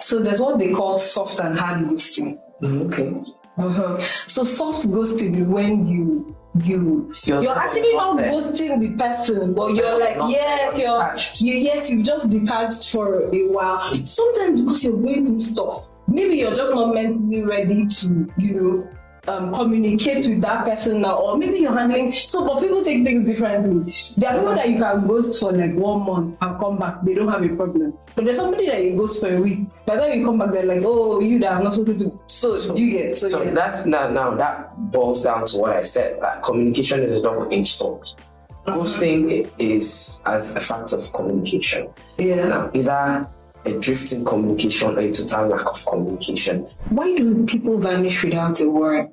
So there's what they call soft and hard ghosting. Okay. So soft ghosting is when you're actually not ghosting the person, but you're like, you've just detached for a while. Sometimes because you're going through stuff, maybe you're just not mentally ready to, communicate with that person now, or maybe you're handling. So, but people take things differently. There are people that you can ghost for like 1 month and come back, they don't have a problem. But there's somebody that you ghost for a week. By the time you come back, they're like, oh, you that I'm not supposed to. So you get. So yeah. That's now that boils down to what I said. That communication is a double-edged sword. Ghosting is as a fact of communication. Yeah. Now, either a drifting communication or a total lack of communication. Why do people vanish without a word?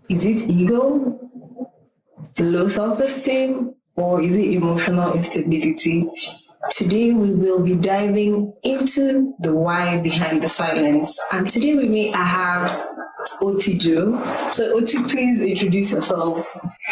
Is it ego, low self-esteem, or is it emotional instability? Today we will be diving into the why behind the silence. And today with me I have Oti Joe. So Oti, please introduce yourself.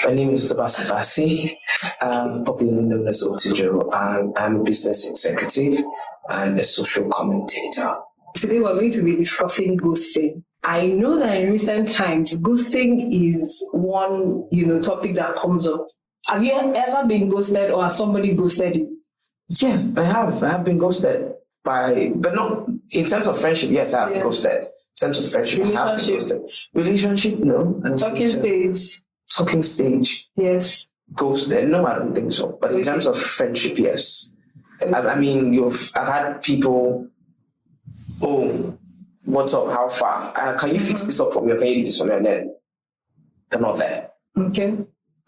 My name is Tabasi Basi. I'm popularly known as Oti Joe. I'm a business executive and a social commentator. Today we're going to be discussing ghosting. I know that in recent times, ghosting is one, topic that comes up. Have you ever been ghosted, or has somebody ghosted you? Yeah, I have. I have been ghosted but not in terms of friendship. Yes, I have been ghosted. In terms of friendship, I have been ghosted. Relationship, no. Talking stage. Yes. Ghosted? No, I don't think so. But in terms of friendship, yes. I mean, I've had people, oh, what's up, how far? Can you fix this up for me, or can you do this for me? And then they're not there. Okay.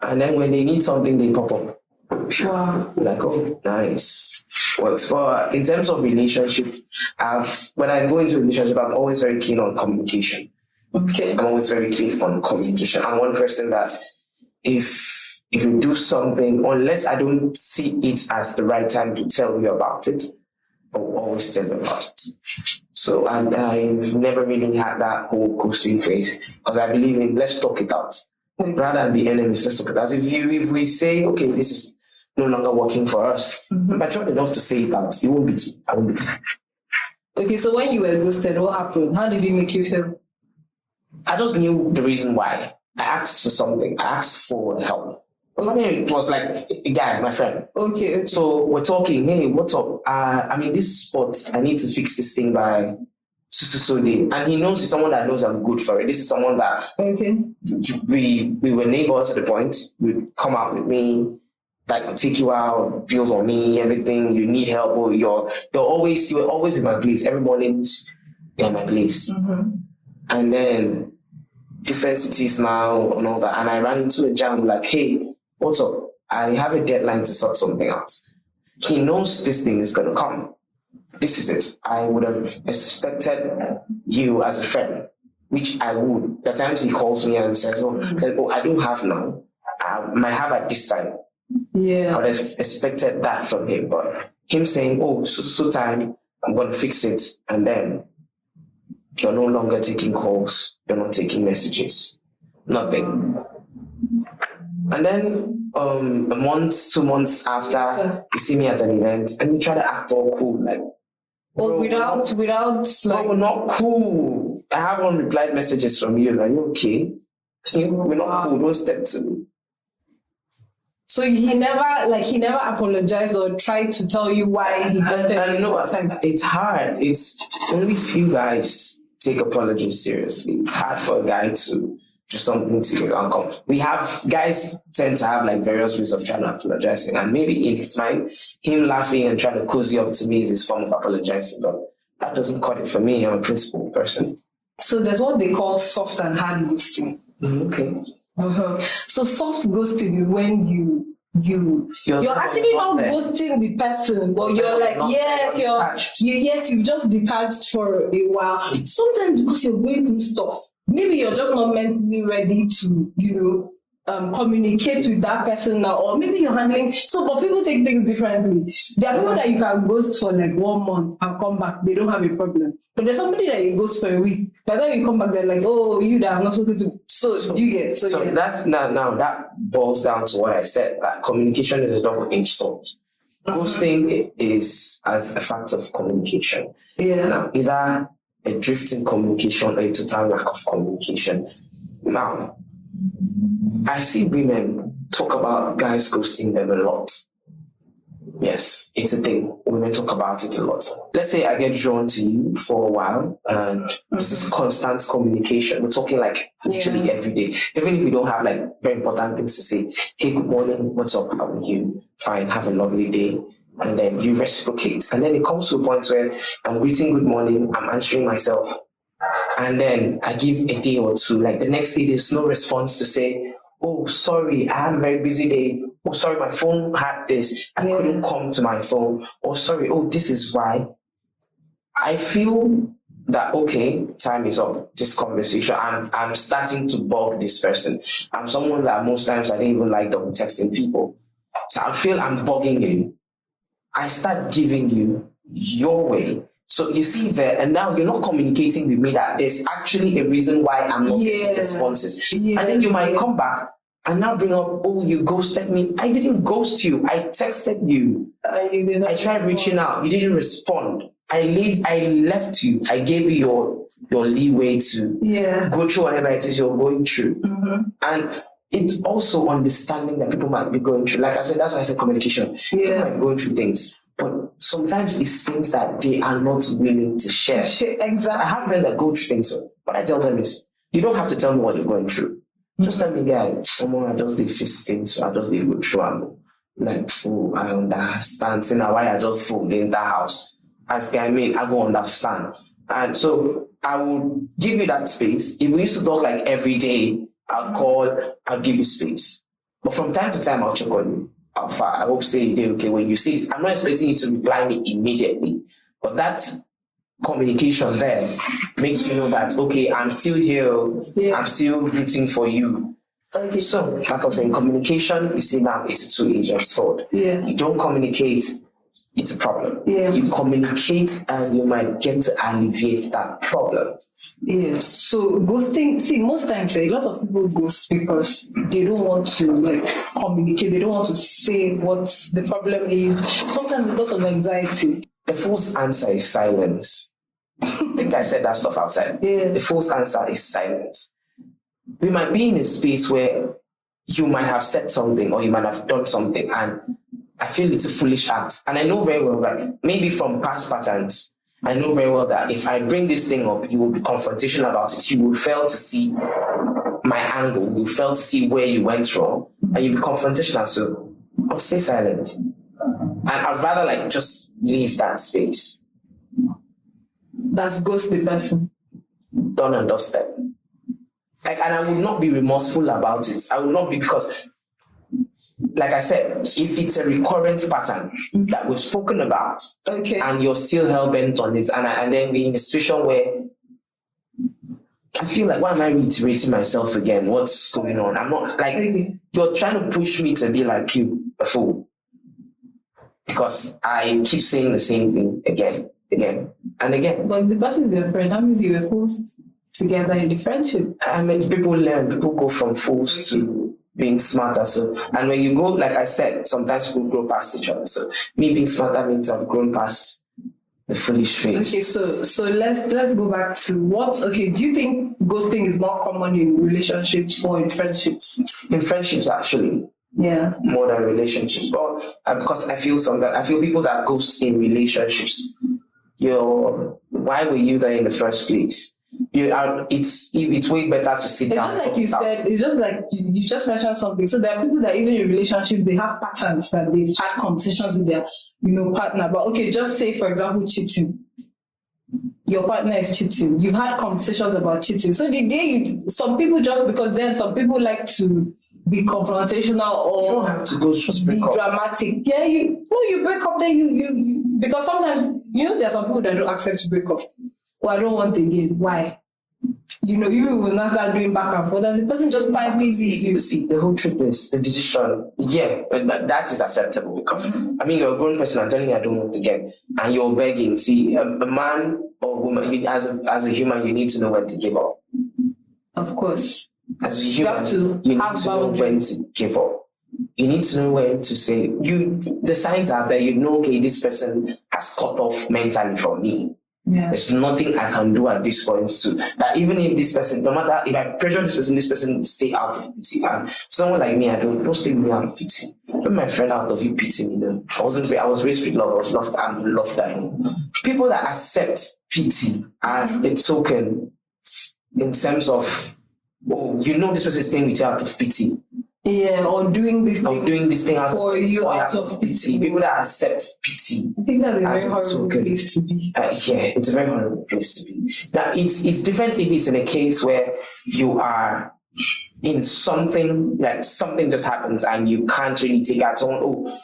And then when they need something, they pop up. Wow. Like, oh, nice. Works. But in terms of relationship, when I go into a relationship, I'm always very keen on communication. Okay. I'm always very keen on communication. I'm one person that if you do something, unless I don't see it as the right time to tell you about it, I will always tell you about it. So I've never really had that whole ghosting phase, because I believe in let's talk it out. Rather than be enemies, let's talk it out. If we say, okay, this is no longer working for us, if I tried enough to say it out, it won't be too. I won't be too. Okay, so when you were ghosted, what happened? How did it make you feel? I just knew the reason why. I asked for something. I asked for help. It was like a guy, my friend. Okay. So we're talking, hey, what's up? I'm in this spot. I need to fix this thing by so day. And he knows he's someone that knows I'm good for it. This is someone that we were neighbors at the point. We'd come out with me, like I'll take you out, bills on me, everything. You need help, or you're always in my place. Every morning you're in my place. And then different cities now and all that. And I ran into a jam like, hey, what's up? I have a deadline to sort something out. He knows this thing is going to come. This is it. I would have expected you as a friend, which I would. The times he calls me and says, oh, I don't have now. I might have at this time. Yeah. I would have expected that from him. But him saying, oh, so time, I'm going to fix it. And then you're no longer taking calls. You're not taking messages. Nothing. And then a month, 2 months after, you see me at an event and you try to act all cool, like. Oh, without we're not cool. I have unreplied messages from you. Are you okay? We're not cool. Don't step to me. So he never apologized or tried to tell you why he got it. I know it's hard. It's only few guys take apologies seriously. It's hard for a guy to do something to you uncle. We have guys tend to have like various ways of trying to apologize, and maybe in his mind, him laughing and trying to cozy up to me is his form of apologizing, but that doesn't cut it for me. I'm a principled person. So there's what they call soft and hard ghosting. Okay. So soft ghosting is when you're actually not ghosting the person, but you're like, you've just detached for a while. Sometimes because you're going through stuff, maybe you're just not mentally ready to, communicate with that person now, or maybe you're handling. So, but people take things differently. There are people that you can ghost for like 1 month and come back, they don't have a problem. But there's somebody that you ghost for a week. By the time you come back, they're like, oh, you that I'm not supposed to. So you get. So that's now that boils down to what I said. That communication is a double-edged sword. Ghosting is as a fact of communication. Yeah. Now, either a drift in communication or a total lack of communication. Now, I see women talk about guys ghosting them a lot. Yes, it's a thing. Women talk about it a lot. Let's say I get drawn to you for a while and this is constant communication. We're talking like literally every day. Even if we don't have like very important things to say. Hey, good morning. What's up? How are you? Fine. Have a lovely day. And then you reciprocate. And then it comes to a point where I'm greeting good morning. I'm answering myself. And then I give a day or two. Like the next day, there's no response to say, oh, sorry, I had a very busy day. Oh, sorry, my phone had this. I couldn't come to my phone. Oh, sorry. Oh, this is why. I feel that, okay, time is up. This conversation, I'm starting to bug this person. I'm someone that most times I didn't even like double texting people. So I feel I'm bugging you. I start giving you your way. So you see there, and now you're not communicating with me that there's actually a reason why I'm not getting responses. And then you might come back and now bring up, oh, you ghosted me. I didn't ghost you. I texted you. I tried reaching out. You didn't respond. I left you. I gave you your leeway to go through whatever it is you're going through. And it's also understanding that people might be going through. Like I said, that's why I said communication. People might be going through things. But sometimes it's things that they are not willing to share. Exactly. So I have friends that go through things. So what I tell them is, you don't have to tell me what you're going through. Just tell me, I just did fix things, so I just did go through and like, oh, I understand. See now why I just fooled the entire house. As I mean, I go understand. And so I would give you that space. If we used to talk like every day, I'll call, I'll give you space. But from time to time, I'll check on you. I hope say okay when you see it. I'm not expecting you to reply me immediately, but that communication there makes you know that okay, I'm still here, I'm still rooting for you. Okay. So, like I was saying, communication, you see now, it's a two-edged sword. You don't communicate, it's a problem. You communicate and you might get to alleviate that problem. So ghosting, see, most times a lot of people ghost because they don't want to like communicate, they don't want to say what the problem is, sometimes because of anxiety. The false answer is silence. I think I said that stuff outside. The false answer is silence. We might be in a space where you might have said something or you might have done something and I feel it's a foolish act. And I know very well that maybe from past patterns, I know very well that if I bring this thing up, you will be confrontational about it. You will fail to see my angle. You will fail to see where you went wrong. And you'll be confrontational. So I'll stay silent. And I'd rather like just leave that space. That's ghost the person. Done and dusted. Like, and I would not be remorseful about it. I will not be because... Like I said, if it's a recurrent pattern that we've spoken about, and you're still hell-bent on it, and then we're in a situation where I feel like, why am I reiterating myself again? What's going on? I'm not, like, you're trying to push me to be like you, a fool. Because I keep saying the same thing again, and again. But the person is your friend, that means you were forced together in the friendship. I mean, people go from fools to being smarter. So, and when you go, like I said, sometimes people grow past each other. So, me being smarter means I've grown past the foolish phase. Okay, so let's go back to what. Okay, do you think ghosting is more common in relationships or in friendships? In friendships, actually. More than relationships. But because I feel people that ghost in relationships. Why were you there in the first place? It's way better to sit down. It's just like you said, it's just like you just mentioned something. So there are people that even in relationships they have patterns that they've had conversations with their partner. But okay, just say for example cheating. Your partner is cheating. You've had conversations about cheating. So some people just because then some people like to be confrontational or you don't have to go just be dramatic. You break up then you because sometimes there are some people that don't accept to break up. Well, I don't want again. Why? You will not start doing back and forth, and the person just pleases you. You see, the whole truth is the decision. That is acceptable because I mean you're a grown person. I'm telling you, I don't want again, and you're begging. See, a man or woman, as a human, you need to know when to give up. Of course, as a human, you need to know when to give up. you need to know when to say, the signs are there, okay, this person has cut off mentally from me. Yeah. There's nothing I can do at this point to that. Even if this person, no matter if I pressure this person stay out of pity. And someone like me, I don't stay me out of pity. When my friend out of you pity me, I was raised with love. I was loved and loved that. People that accept pity as a token in terms of, this person is staying with you out of pity. Yeah, or doing this thing out for you out of pity. People that accept pity. I think that's a very horrible place to be. It's a very horrible place to be. Now, it's different if it's in a case where you are in something, like something just happens and you can't really take out someone,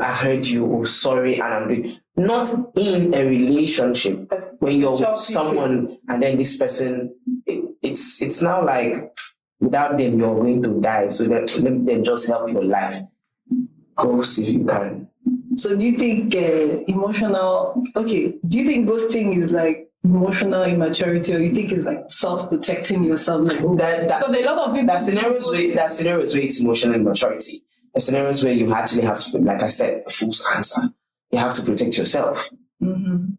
I've heard you, sorry, and I'm doing. Not in a relationship when you're with someone and then this person, it's now like, without them, you're going to die. So let them just help your life. Ghost if you can. So do you think do you think ghosting is like emotional immaturity, or you think it's like self-protecting yourself? Like, because a lot of people... There are scenarios where it's emotional immaturity. There are scenarios where you actually have to, like I said, a false answer. You have to protect yourself. Mm-hmm.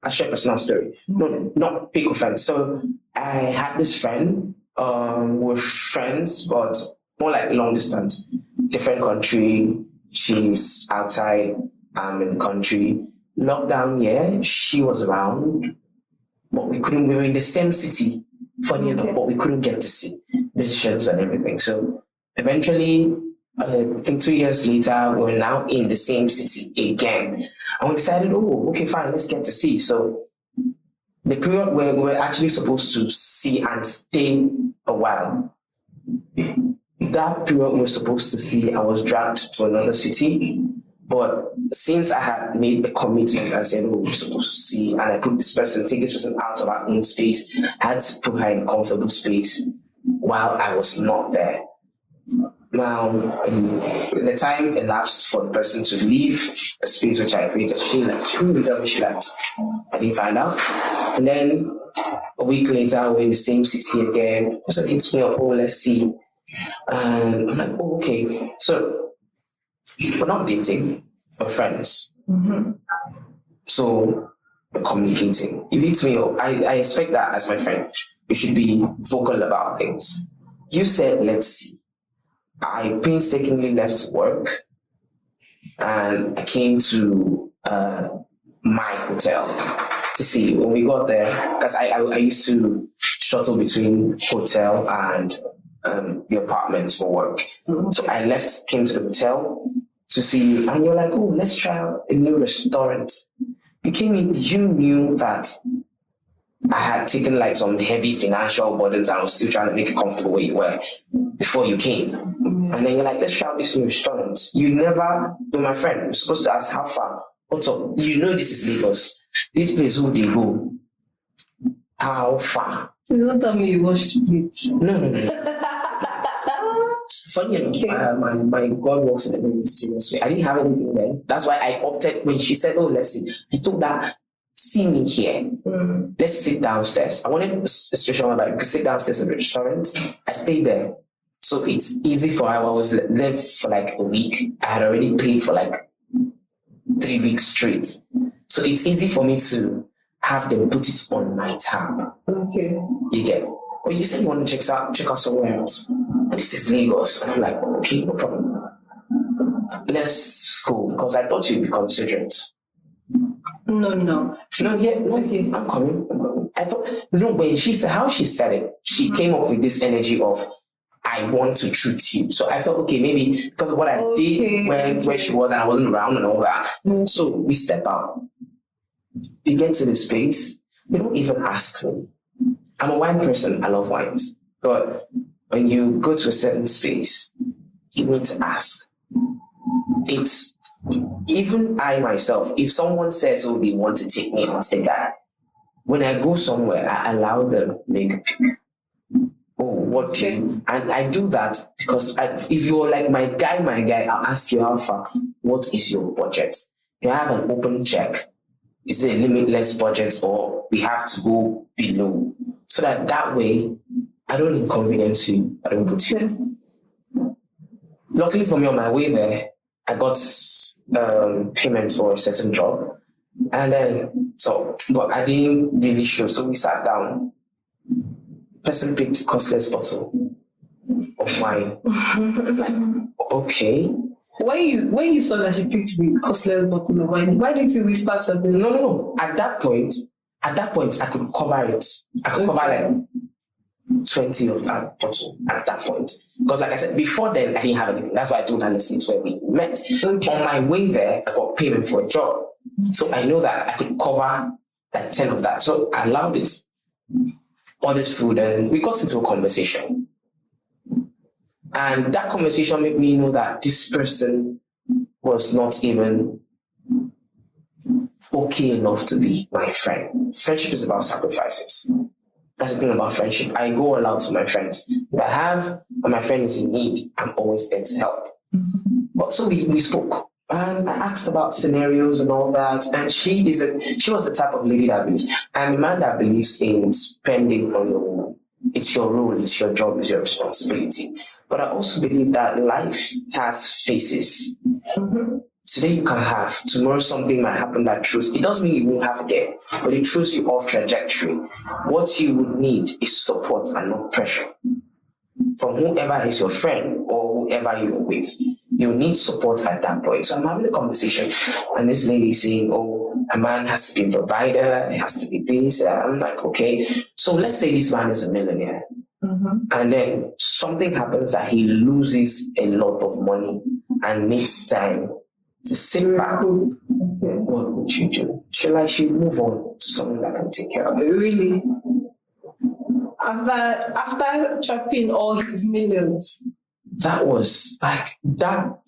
I share a personal story. No, not big offense. So I had this friend, we're friends, but more like long distance. Different country. She's outside. I'm in the country. Lockdown, she was around, but we were in the same city, funny enough, but we couldn't get to see musicians and everything. So eventually, I think 2 years later, we're now in the same city again. And we decided, okay, fine, let's get to see. So the period where we were actually supposed to see and stay a while, that period we were supposed to see, I was dragged to another city. But since I had made a commitment and said, we're supposed to see, and I take this person out of our own space, I had to put her in a comfortable space while I was not there. Now, the time elapsed for the person to leave a space which I created. She left. She couldn't tell me she left. I didn't find out. And then a week later, we're in the same city again. The person hits me up, let's see. And I'm like, okay. So, we're not dating, we're friends. Mm-hmm. So, we're communicating. You hit me up. I expect that as my friend. You should be vocal about things. You said, let's see. I painstakingly left work and I came to my hotel to see. When we got there, because I used to shuttle between hotel and the apartment for work. Mm-hmm. So I came to the hotel to see, and you're like, let's try out a new restaurant. You came in, you knew that I had taken like some heavy financial burdens and I was still trying to make it comfortable where you were before you came. Mm-hmm. And then you're like, let's try out this new restaurant. You're my friend. You're supposed to ask how far. What's up? You know this is Lagos. This place, who they go? How far? You don't tell me you watch Split. No. Funny enough, my God works in a very mysterious way. I didn't have anything then. That's why I opted when she said, let's see. I told her, see me here. Mm. Let's sit downstairs. I wanted a situation where I could sit downstairs in the restaurant. I stayed there. So it's easy for her. I was there for like a week. I had already paid for like 3 weeks straight. So it's easy for me to have them put it on my tab. Okay. You get it? Well, you said you want to check out somewhere else. And this is Lagos. And I'm like, okay, no problem. Let's go. Because I thought you'd be considerate. No. Okay. I'm coming. I thought, when she said, how she said it, she came up with this energy of, I want to treat you. So I felt, okay, maybe because of what I did where she was and I wasn't around and all that. So we step out. We get to the space. They don't even ask me. I'm a wine person. I love wines. But when you go to a certain space, you need to ask. It's even I myself, if someone says, they want to take me out, when I go somewhere, I allow them to make a pick. What do you? And I do that because if you're like my guy, I'll ask you how far. What is your budget? You have an open check. Is it a limitless budget or we have to go below? So that way, I don't inconvenience you. I don't put you. luckily for me, on my way there, I got payment for a certain job. And then, but I didn't really show. So we sat down. Person picked costless bottle of wine. Like, okay. When you saw that she picked the costless bottle of wine, why didn't you whisper something? No. At that point, I could cover it. I could cover like 20 of that bottle at that point. Because like I said, before then, I didn't have anything. That's why I told her, listen, it's where we met. Okay. On my way there, I got payment for a job. So I know that I could cover like 10 of that. So I allowed it. Ordered food, and we got into a conversation. And that conversation made me know that this person was not even okay enough to be my friend. Friendship is about sacrifices. That's the thing about friendship. I go all out with my friends. If I have and my friend is in need, I'm always there to help. But so we spoke. And I asked about scenarios and all that. And she was the type of lady that believes. I'm a man that believes in spending on your own. It's your role, it's your job, it's your responsibility. But I also believe that life has phases. Today you can have, tomorrow something might happen that throws. It doesn't mean you won't have it there, but it throws you off trajectory. What you would need is support and not pressure. From whoever is your friend or whoever you're with, you need support at that point. So I'm having a conversation, and this lady is saying, oh, a man has to be a provider, it has to be this. I'm like, okay. So let's say this man is a millionaire. And then something happens that he loses a lot of money and needs time to sit back. What would you do? Should move on to something that can take care of it? Really? After chopping all his millions. That was like that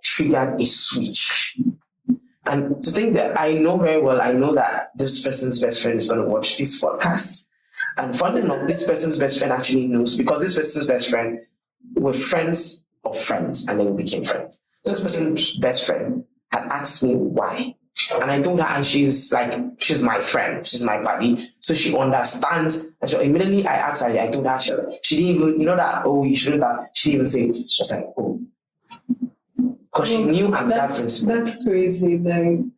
triggered a switch. And to think that I know very well, I know that this person's best friend is going to watch this podcast. And funny enough, this person's best friend actually knows, because this person's best friend were friends of friends, and then we became friends. This person's best friend had asked me why. And I told her, and she's my friend, she's my buddy, so she understands. And so immediately I asked her, I told her, she didn't even, you know that, oh, you should know that, she didn't even say it. She was like, oh. Because she knew I'm that principle. That's crazy, man.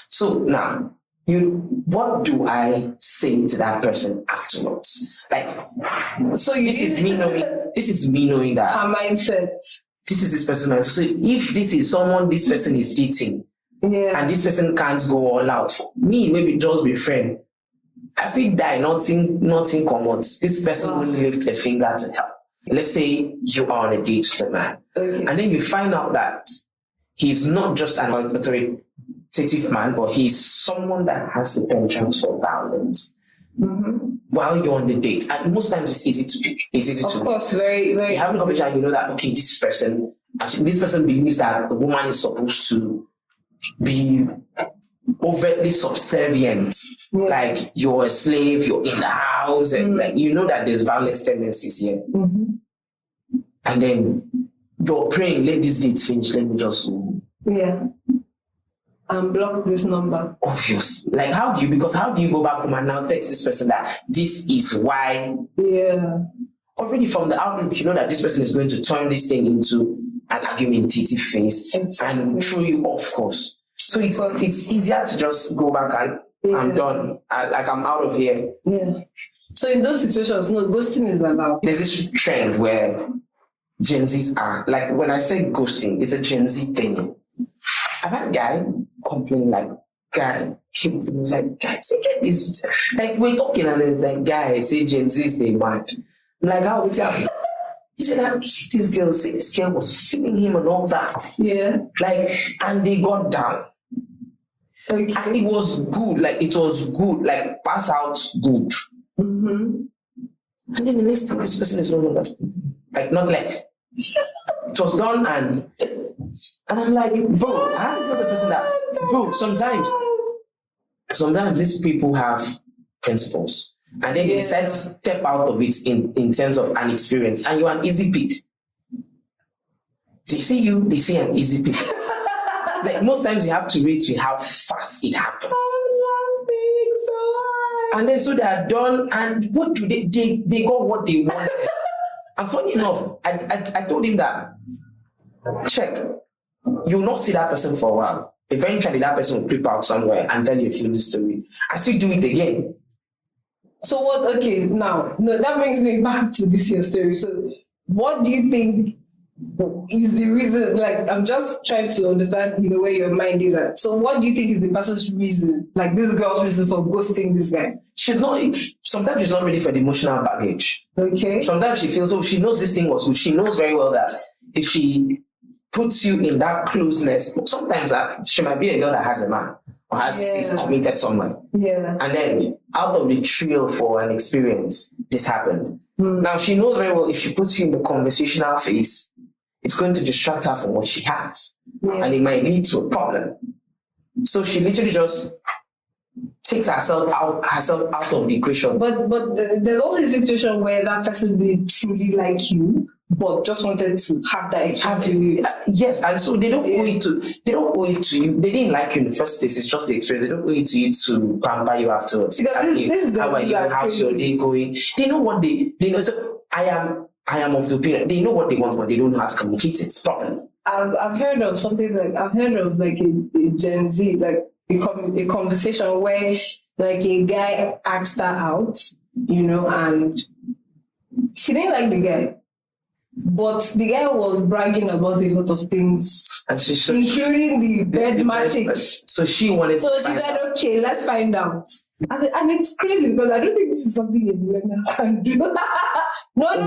So now, what do I say to that person afterwards? Like, so this is me knowing that her mindset. This is this person's mindset. So if this is someone this person is dating, and this person can't go all out for me, maybe just be friend, I feel that nothing comes. This person will lift a finger to help. Let's say you are on a date with a man, and then you find out that he's not just an authoritative man, but he's someone that has the penchant for violence. While you're on the date, and most times it's easy to pick. It's easy to. Of course, very, very. You have a conversation, you know that okay, this person believes that the woman is supposed to be overtly subservient, like you're a slave, you're in the house, and like you know that there's violence tendencies here. And then you're praying, let this date finish, let me just go. And block this number. Obvious. Like how do you go back home and now text this person that this is why? Already from the outlook, you know that this person is going to turn this thing into an argumentative phase and throw you off course. So it's easier to just go back and I'm done. I'm out of here. So in those situations, no, ghosting is allowed. There's this trend where Gen Zs are, like when I say ghosting, it's a Gen Z thing. I've had a guy complain he was like, guys, get this. Like we're talking and it's like, guy, say Gen Zs, they mad. I'm like, how would you? He said that this girl was feeling him and all that. Like, and they got down. And it was good, like pass out good. And then the next thing, this person is no longer, like, not like, it was done and I'm like, bro, I have to tell the person that, bro, sometimes these people have principles. And then they decide to step out of it in terms of an experience. And you're an easy pick. They see you, they see an easy pick. Like most times you have to rate with how fast it happened. And then so they are done, and what do they got what they wanted. And funny enough, I told him that, check, you'll not see that person for a while. Eventually, that person will creep out somewhere and tell you a few story. I still do it again. So what? Okay, now no, that brings me back to this your story. So, what do you think is the reason? Like, I'm just trying to understand, where your mind is at. So, what do you think is the person's reason? Like, this girl's reason for ghosting this guy? Sometimes she's not ready for the emotional baggage. Okay. Sometimes she feels, she knows this thing was good. She knows very well that if she puts you in that closeness, sometimes she might be a girl that has a man or is committed someone. Yeah. And then out of the thrill for an experience, this happened. Now she knows very well if she puts you in the conversational phase, it's going to distract her from what she has. Yeah. And it might lead to a problem. So she literally just takes herself out of the equation. But there's also a situation where that person did truly like you, but just wanted to have that experience. Yes, and so they don't owe it to you. They didn't like you in the first place. It's just the experience. They don't owe it to you to pamper you afterwards. How are you? How's your day going? They know what they know. So I am of the opinion. They know what they want, but they don't know how to communicate it properly. I've heard of something like a Gen Z, like a conversation where like a guy asked her out, and she didn't like the guy. But the guy was bragging about a lot of things, including the bedmatics. So she wanted. So she said, "Okay, let's find out." And it's crazy because I don't think this is something a millennial can do. No. Let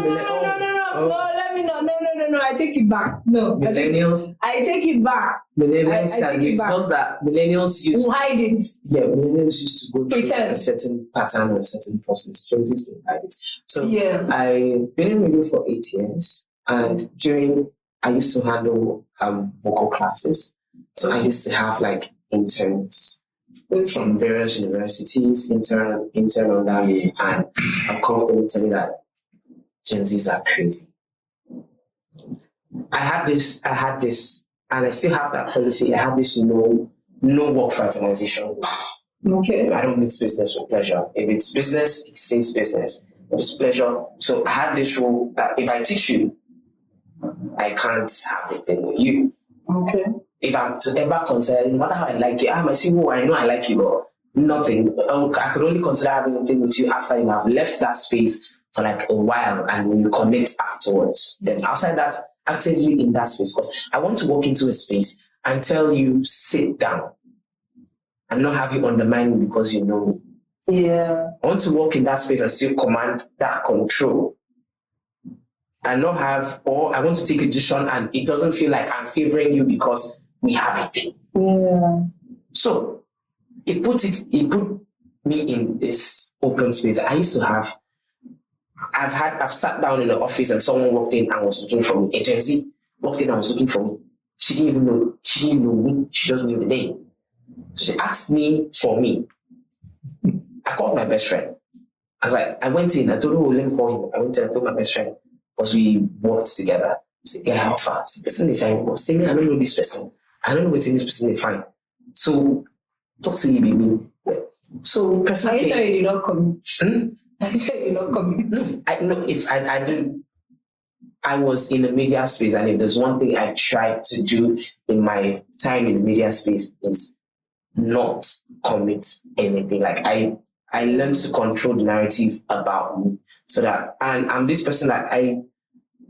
me know. No. I take it back. No, millennials. I take it back. Millennials can. It's just that millennials used to hide it. Yeah, millennials used to go through a certain pattern or a certain process. Choices to hide it. So I've been in radio for 8 years, and I used to handle vocal classes. So I used to have like interns from various universities, intern under me, and I'm comfortable telling that Gen Zs are crazy. I had this, and I still have that policy. I have this no work fraternization. Okay. I don't mix business with pleasure. If it's business, it stays business. If it's pleasure, so I have this rule that if I teach you, I can't have anything with you. Okay. If I'm to ever consider, no matter how I like you, I might say, I know I like you, but nothing. I could only consider having anything with you after you have left that space for like a while and when you connect afterwards. Then outside that, actively in that space, because I want to walk into a space and tell you, sit down, and not have you undermine me because you know me. Yeah. I want to walk in that space and still command that control. And not have, or I want to take a decision and it doesn't feel like I'm favoring you because we have a thing. Yeah. So it put me in this open space. I used to have, I've sat down in the office and someone walked in and was looking for me. A Gen Z walked in and was looking for me. She didn't know me. She just knew the name. So she asked me for me. I called my best friend. I went in, I told her, let me call him. I went in, I told my best friend, because we worked together. I said, yeah, how far? The person they find was saying, I don't know this person. I don't know what this person they find. So talk to you, baby. So person. Are you sure you did not commit? Are you sure you did not commit? No, I know if I do. I was in the media space, and if there's one thing I tried to do in my time in the media space is not commit anything. Like I learned to control the narrative about me, so that and I'm this person that I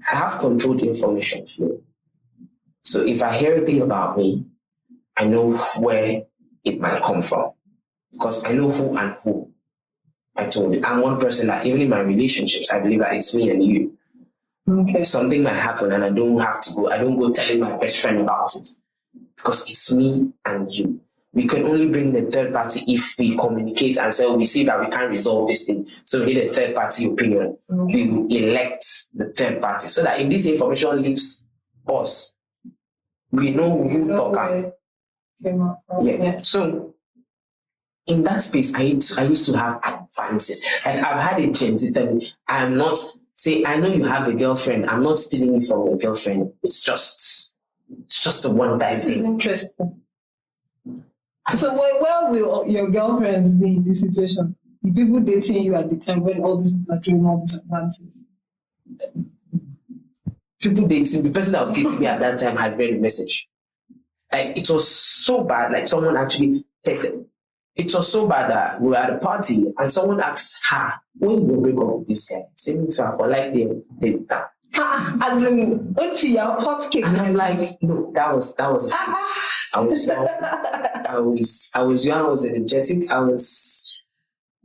have controlled information flow. So if I hear anything about me, I know where it might come from, because I know who and who I told you. I'm one person that even in my relationships, I believe that it's me and you. Okay. Something might happen and I don't go telling my best friend about it, because it's me and you. We can only bring the third party if we communicate and say, we see that we can't resolve this thing. So we need a third party opinion. We will elect the third party so that if this information leaves us, we know who talk. Yeah. So in that space, I used to have advances. Like I've had a Gen Z tell me, I'm not, say, I know you have a girlfriend. I'm not stealing you from your girlfriend. It's just a one-time thing. Interesting. So where will your girlfriends be in this situation? The people dating you at the time when all these people are doing all these advances? people dating, the person that was dating me at that time had read the message. Like, it was so bad. Like, someone actually texted. It was so bad that we were at a party and someone asked her, when you will break up with this guy? Send it to her for like they As in, what's your hot cake? And I'm like, no, that was a phase. I was young. I was young. I was energetic. I was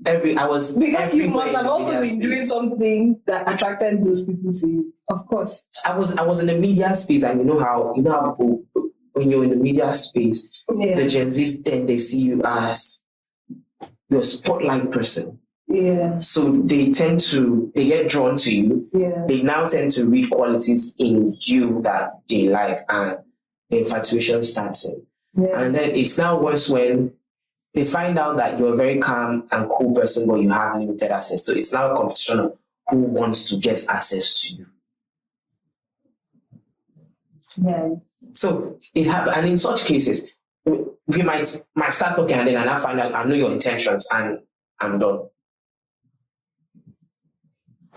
because you must have also been doing something that attracted those people to you. Of course. I was in the media space, and you know how people, when you're in the media space, the Gen Zs then they see you as your spotlight person. Yeah. So they get drawn to you. Yeah. They now tend to read qualities in you that they like, and the infatuation starts in. Yeah. And then it's now worse when they find out that you're a very calm and cool person, but you have limited access. So it's now a competition of who wants to get access to you. Yeah. So it happens, and in such cases, we might start talking, and then I find out I know your intentions, and I'm done.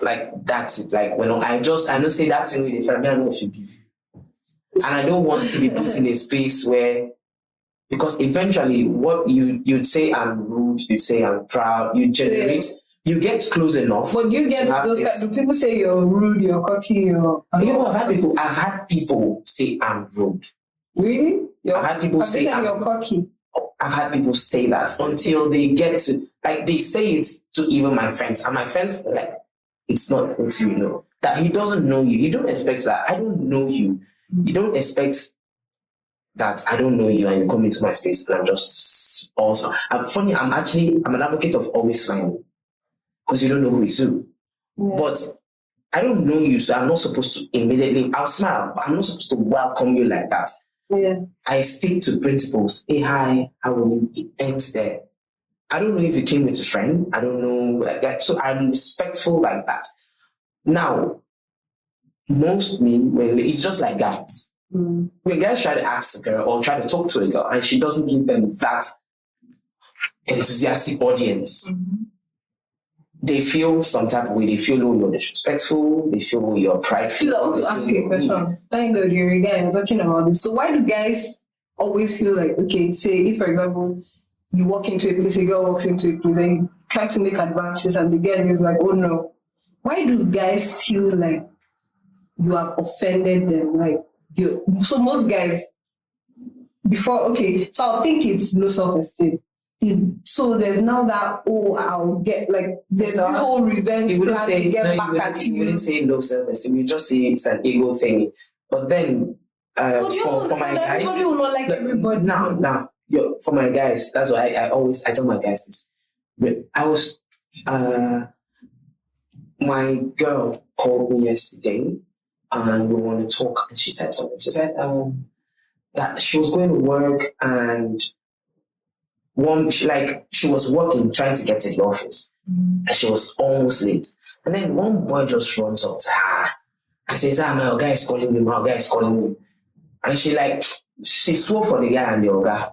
Like, that's it. Like, when I don't say that thing with the family, I know if you give you. And I don't want to be put in a space where, because eventually what you'd say I'm rude, you say I'm proud, you get close enough. But you get those kind of people say you're rude, you're cocky, I've had people say I'm rude. Really? I've had people say you're cocky. I've had people say that until they get to, like, they say it to even my friends, and my friends are like, it's not what you know. That he doesn't know you. You don't expect that. I don't know you. You don't expect that I don't know you and you come into my space and I'm just also. I'm an advocate of always smiling, because you don't know who is who. Yeah. But I don't know you, so I'm not supposed to immediately, I'll smile, but I'm not supposed to welcome you like that. Yeah. I stick to principles. Hey, hi, how are you? It ends there. I don't know if you came with a friend. I don't know like that. So I'm respectful like that. Now, mostly when it's just like guys. When guys try to ask a girl or try to talk to a girl and she doesn't give them that enthusiastic audience, they feel some type of way. They feel, oh, you're disrespectful. They feel, oh, you're prideful. I want to ask you a question. Thank God you're a guy. I'm talking about this. So why do guys always feel like, okay, say if, for example, you walk into a place, a girl walks into a place and you try to make advances and the girl is like, oh no. Why do guys feel like you have offended them? Like, so most guys, so I'll think it's low self-esteem. So there's now that, I'll get, like, there's this whole revenge plan to get back at you. You wouldn't say low self-esteem, you just say it's an ego thing. But then, for my guys, everybody will not like everybody. Now, for my guys, that's why I tell my guys this. My girl called me yesterday and we want to talk, and she said something. She said that she was going to work and she was working, trying to get to the office, and she was almost late. And then one boy just runs up to her and says, my guy is calling me, and she swore for the guy and the guy.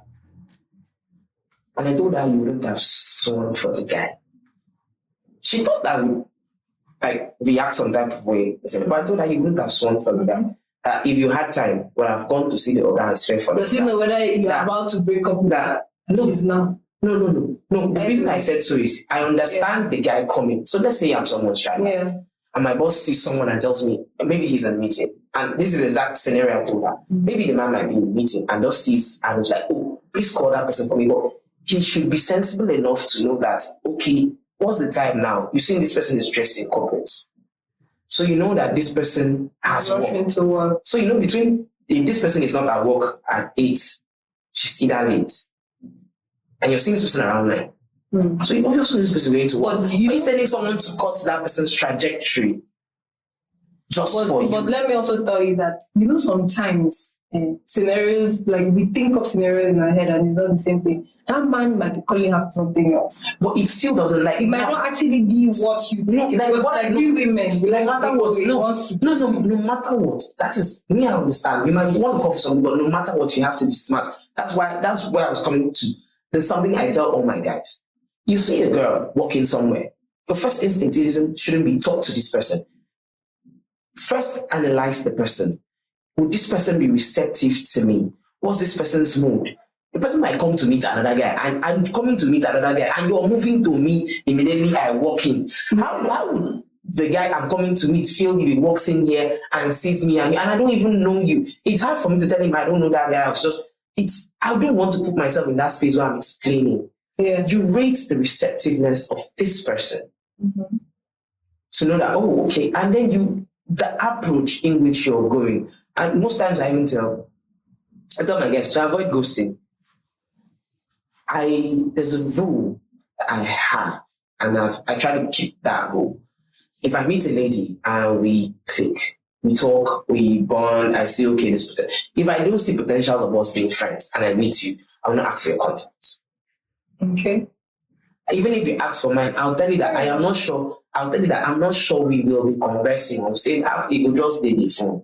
And I told her, you wouldn't have sworn for the guy. She thought that would react some type of way. But I told her, you wouldn't have sworn for the guy. If you had time, would have gone to see the guy and swear for the guy. Does she know whether you're about to break up with her? She's now. No. The reason I said so is I understand the guy coming. So let's say I'm someone's child. Yeah. And my boss sees someone and tells me, maybe he's in a meeting. And this is the exact scenario I told her. Maybe the man might be in a meeting and just sees and was like, oh, please call that person for me. But he should be sensible enough to know that, okay, what's the time now? You see this person is dressed in corporate. So you know that this person has work. So you know if this person is not at work at 8, she's either late. And you're seeing this person around 9. So you obviously know this person going to work. But you're sending someone to cut that person's trajectory for you. But let me also tell you that, sometimes scenarios, like we think of scenarios in our head and it's not the same thing. That man might be calling her for something else. But it still doesn't it might not actually be what you think. We women, we like matter what. No matter what. That is me, I understand. You might want to call for something, but no matter what, you have to be smart. That's where I was coming to. There's something I tell all my guys. You see a girl walking somewhere, your first instinct shouldn't be talk to this person. first analyze the person. Would this person be receptive to me? What's this person's mood? The person might come to meet another guy, and I'm coming to meet another guy, and you're moving to me immediately. I walk in. How would the guy I'm coming to meet feel if he walks in here and sees me and I don't even know you? It's hard for me to tell him I don't know that guy. I don't want to put myself in that space where I'm explaining. Yeah. You rate the receptiveness of this person to know that, oh, okay, and then the approach in which you're going. And most times I tell my guests to avoid ghosting. There's a rule that I have, and I try to keep that rule. If I meet a lady and we click, we talk, we bond, I say, okay, this person. If I don't see potentials of us being friends and I meet you, I will not ask for your contacts. Okay. Even if you ask for mine, I'll tell you that I am not sure. I'll tell you that I'm not sure we will be conversing. I'll say, it will just be the phone.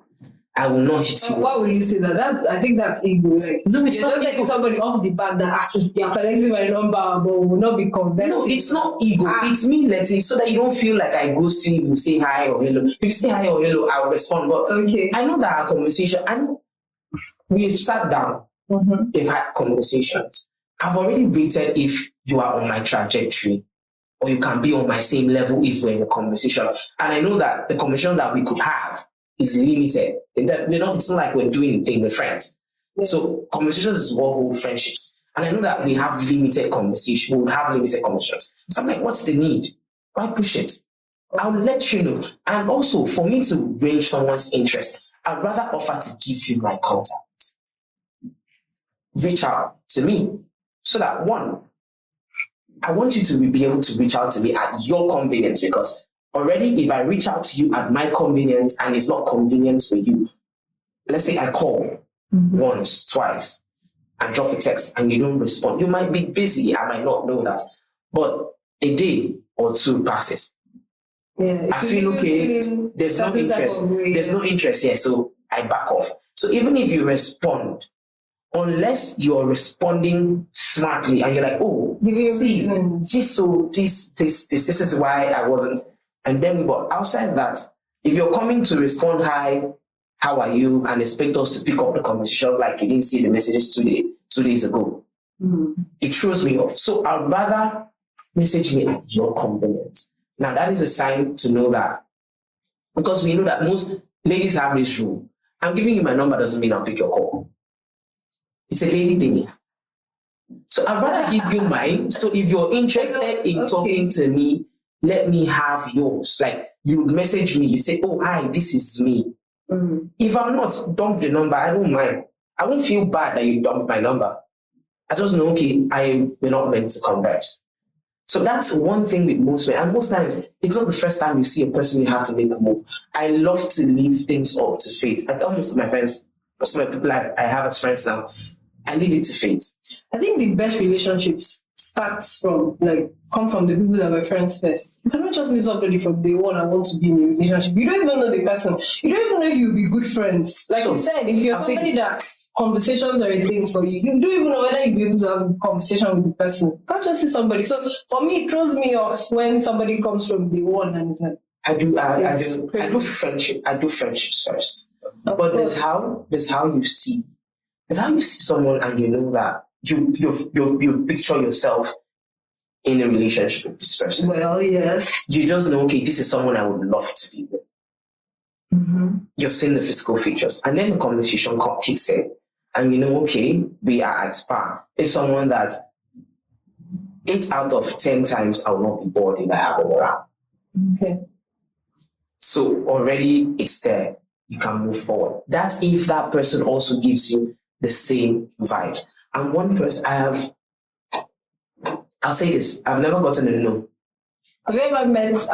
I will not hit you. Why will you say that? I think that's ego. Like, no, it's not just ego. like somebody off the bat that you're collecting my number, but will not be conversing. No, it's not ego. It's me letting, so that you don't feel like I ghost you if you say hi or hello. If you say hi or hello, I'll respond. But okay. I know that our conversation, we've sat down, we've had conversations. I've already rated if you are on my trajectory, or you can be on my same level if we're in a conversation. And I know that the conversations that we could have is limited. It's not like we're doing a thing with friends. Yeah. So conversations is what hold friendships. And I know that we have limited conversation. We would have limited conversations. So I'm like, what's the need? Why push it? I'll let you know. And also, for me to range someone's interest, I'd rather offer to give you my contact. Reach out to me. So that one, I want you to be able to reach out to me at your convenience, because already if I reach out to you at my convenience and it's not convenient for you, let's say I call once, twice, and drop a text and you don't respond. You might be busy, I might not know that. But a day or two passes. Yeah, I feel okay, there's no interest. There's no interest here, so I back off. So even if you respond, unless you're responding smartly and you're like, oh, see, this is why I wasn't. And then, but outside that, if you're coming to respond, hi, how are you, and expect us to pick up the conversation like you didn't see the messages 2 days ago, it throws me off. So I'd rather message me at your convenience. Now, that is a sign to know that, because we know that most ladies have this rule. I'm giving you my number doesn't mean I'll pick your call. It's a lady thing. So I'd rather give you mine. So if you're interested in talking to me, let me have yours. Like, you message me, you say, oh, hi, this is me. If I'm not, dump the number. I don't mind. I won't feel bad that you dumped my number. I just know, okay, we're not meant to converse. So that's one thing with most men. And most times, it's not the first time you see a person you have to make a move. I love to leave things up to fate. I tell most of my friends, most of my people I have as friends now, I leave it to fate. I think the best relationships come from the people that were friends first. You cannot just meet somebody from day one and want to be in a relationship. You don't even know the person. You don't even know if you'll be good friends. Like you said, if you're somebody that conversations are a thing for you, you don't even know whether you'll be able to have a conversation with the person. You can't just see somebody. So for me, it throws me off when somebody comes from day one and it's like, I do friendship. I do friendships first. But there's how you see. There's how you see someone and you know that you picture yourself in a relationship with this person. Well, yes. You just know, okay, this is someone I would love to be with. You've seen the physical features. And then the conversation kicks in. And you know, okay, we are at par. It's someone that 8 out of 10 times I will not be bored if I have them around. Okay. So already it's there. You can move forward. That's if that person also gives you the same vibe. And one person I'll say this, I've never gotten a no. Have you ever met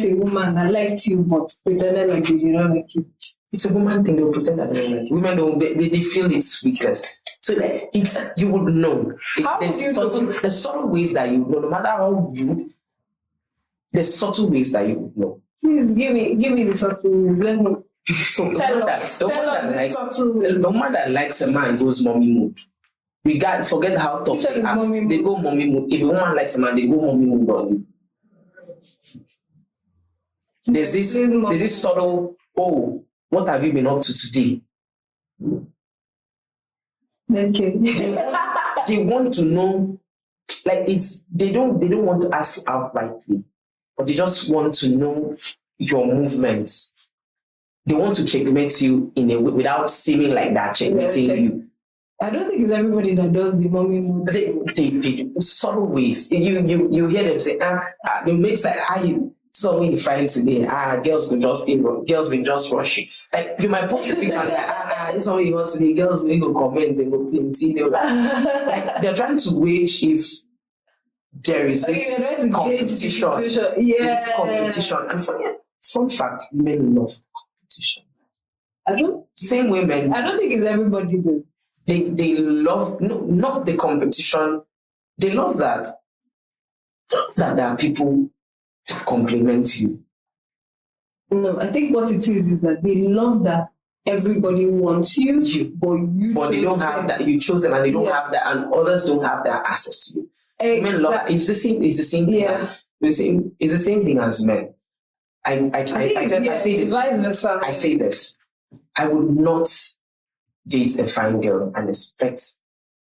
a woman that liked you but pretended like they did not like you? It's a woman thing, they'll pretend that they don't like you. Women don't, they feel it's weakness. So that you would know. There's subtle ways that you know, no matter how rude, there's subtle ways that you would know. Please give me the subtle ways. Let me. So the woman that likes a man goes mommy mood. Forget how tough they act. They go mommy mood. If a woman likes a man, they go mommy mood on you. There's this subtle, oh, what have you been up to today? Okay. They want to know, like they don't want to ask you outrightly, but they just want to know your movements. They want to checkmate you in a way without seeming like that checkmating you. I don't think it's everybody that does the mommy move. They do subtle ways. You hear them say, they make like, you so when you find today, girls been just rushing. Like you might post a picture like, this one you want today, girls will go comment and go plenty. Like they're trying to wage if there is this competition. Yeah. This competition. And fun fact, men love competition. Same way men. I don't think it's everybody though. They love not the competition. They love that. That there are people that compliment you. No, I think what it is that they love that everybody wants you, but they don't have that. You chose them, and they don't have that, and others don't have that access to you. Men love that. It's the same. It's the same thing. It's the same thing as men. I say this. I say this. I would not date a fine girl and expect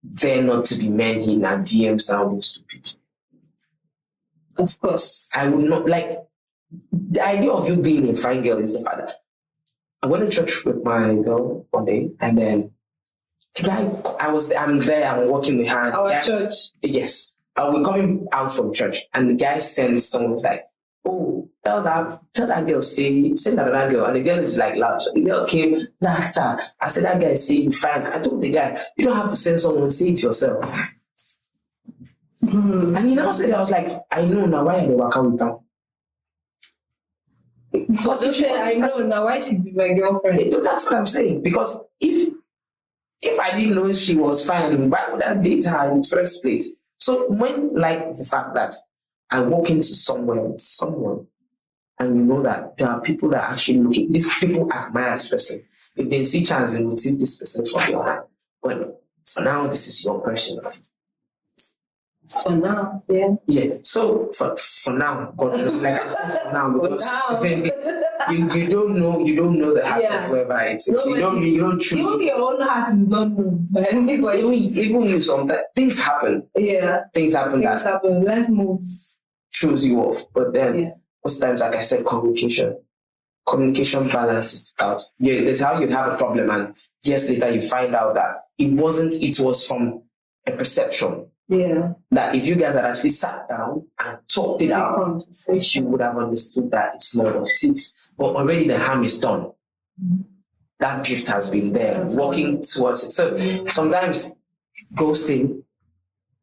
there not to be men in our DM sounding stupid. Of course. I would not like the idea of you being a fine girl is the fact that I went to church with my girl one day, and then the guy I'm there, I'm working with her. Our church. Yes. We're coming out from church, and the guy sends someone like, oh, tell that girl, say that girl, and the girl is like loud. So the girl came, I said, that guy say you fine. I told the guy, you don't have to send someone, say it yourself. And he now said, I was like, I know now why I never come with them. Because I know now why she be my girlfriend. That's what I'm saying. Because if I didn't know she was fine, why would I date her in the first place? So when like the fact that I walk into somewhere with someone, and you know that there are people that are actually looking, these people admire this person. If they see chance, they will take this person from your hand. Well, for now, this is your person. For now, yeah. Yeah. So for now, God, like I said, for now, because you don't know the heart of whoever it is. You don't truly. Even your own heart is not known by anybody. Even you, sometimes things happen. Yeah. Things happen. Life moves. Throws you off, but then most times, like I said, communication balances out. Yeah, that's how you'd have a problem, and years later you find out that it was from a perception. Yeah. That if you guys had actually sat down and talked it out, you would have understood that it's not what it is. But already the harm is done. Mm-hmm. That drift has been there, walking towards it. So sometimes ghosting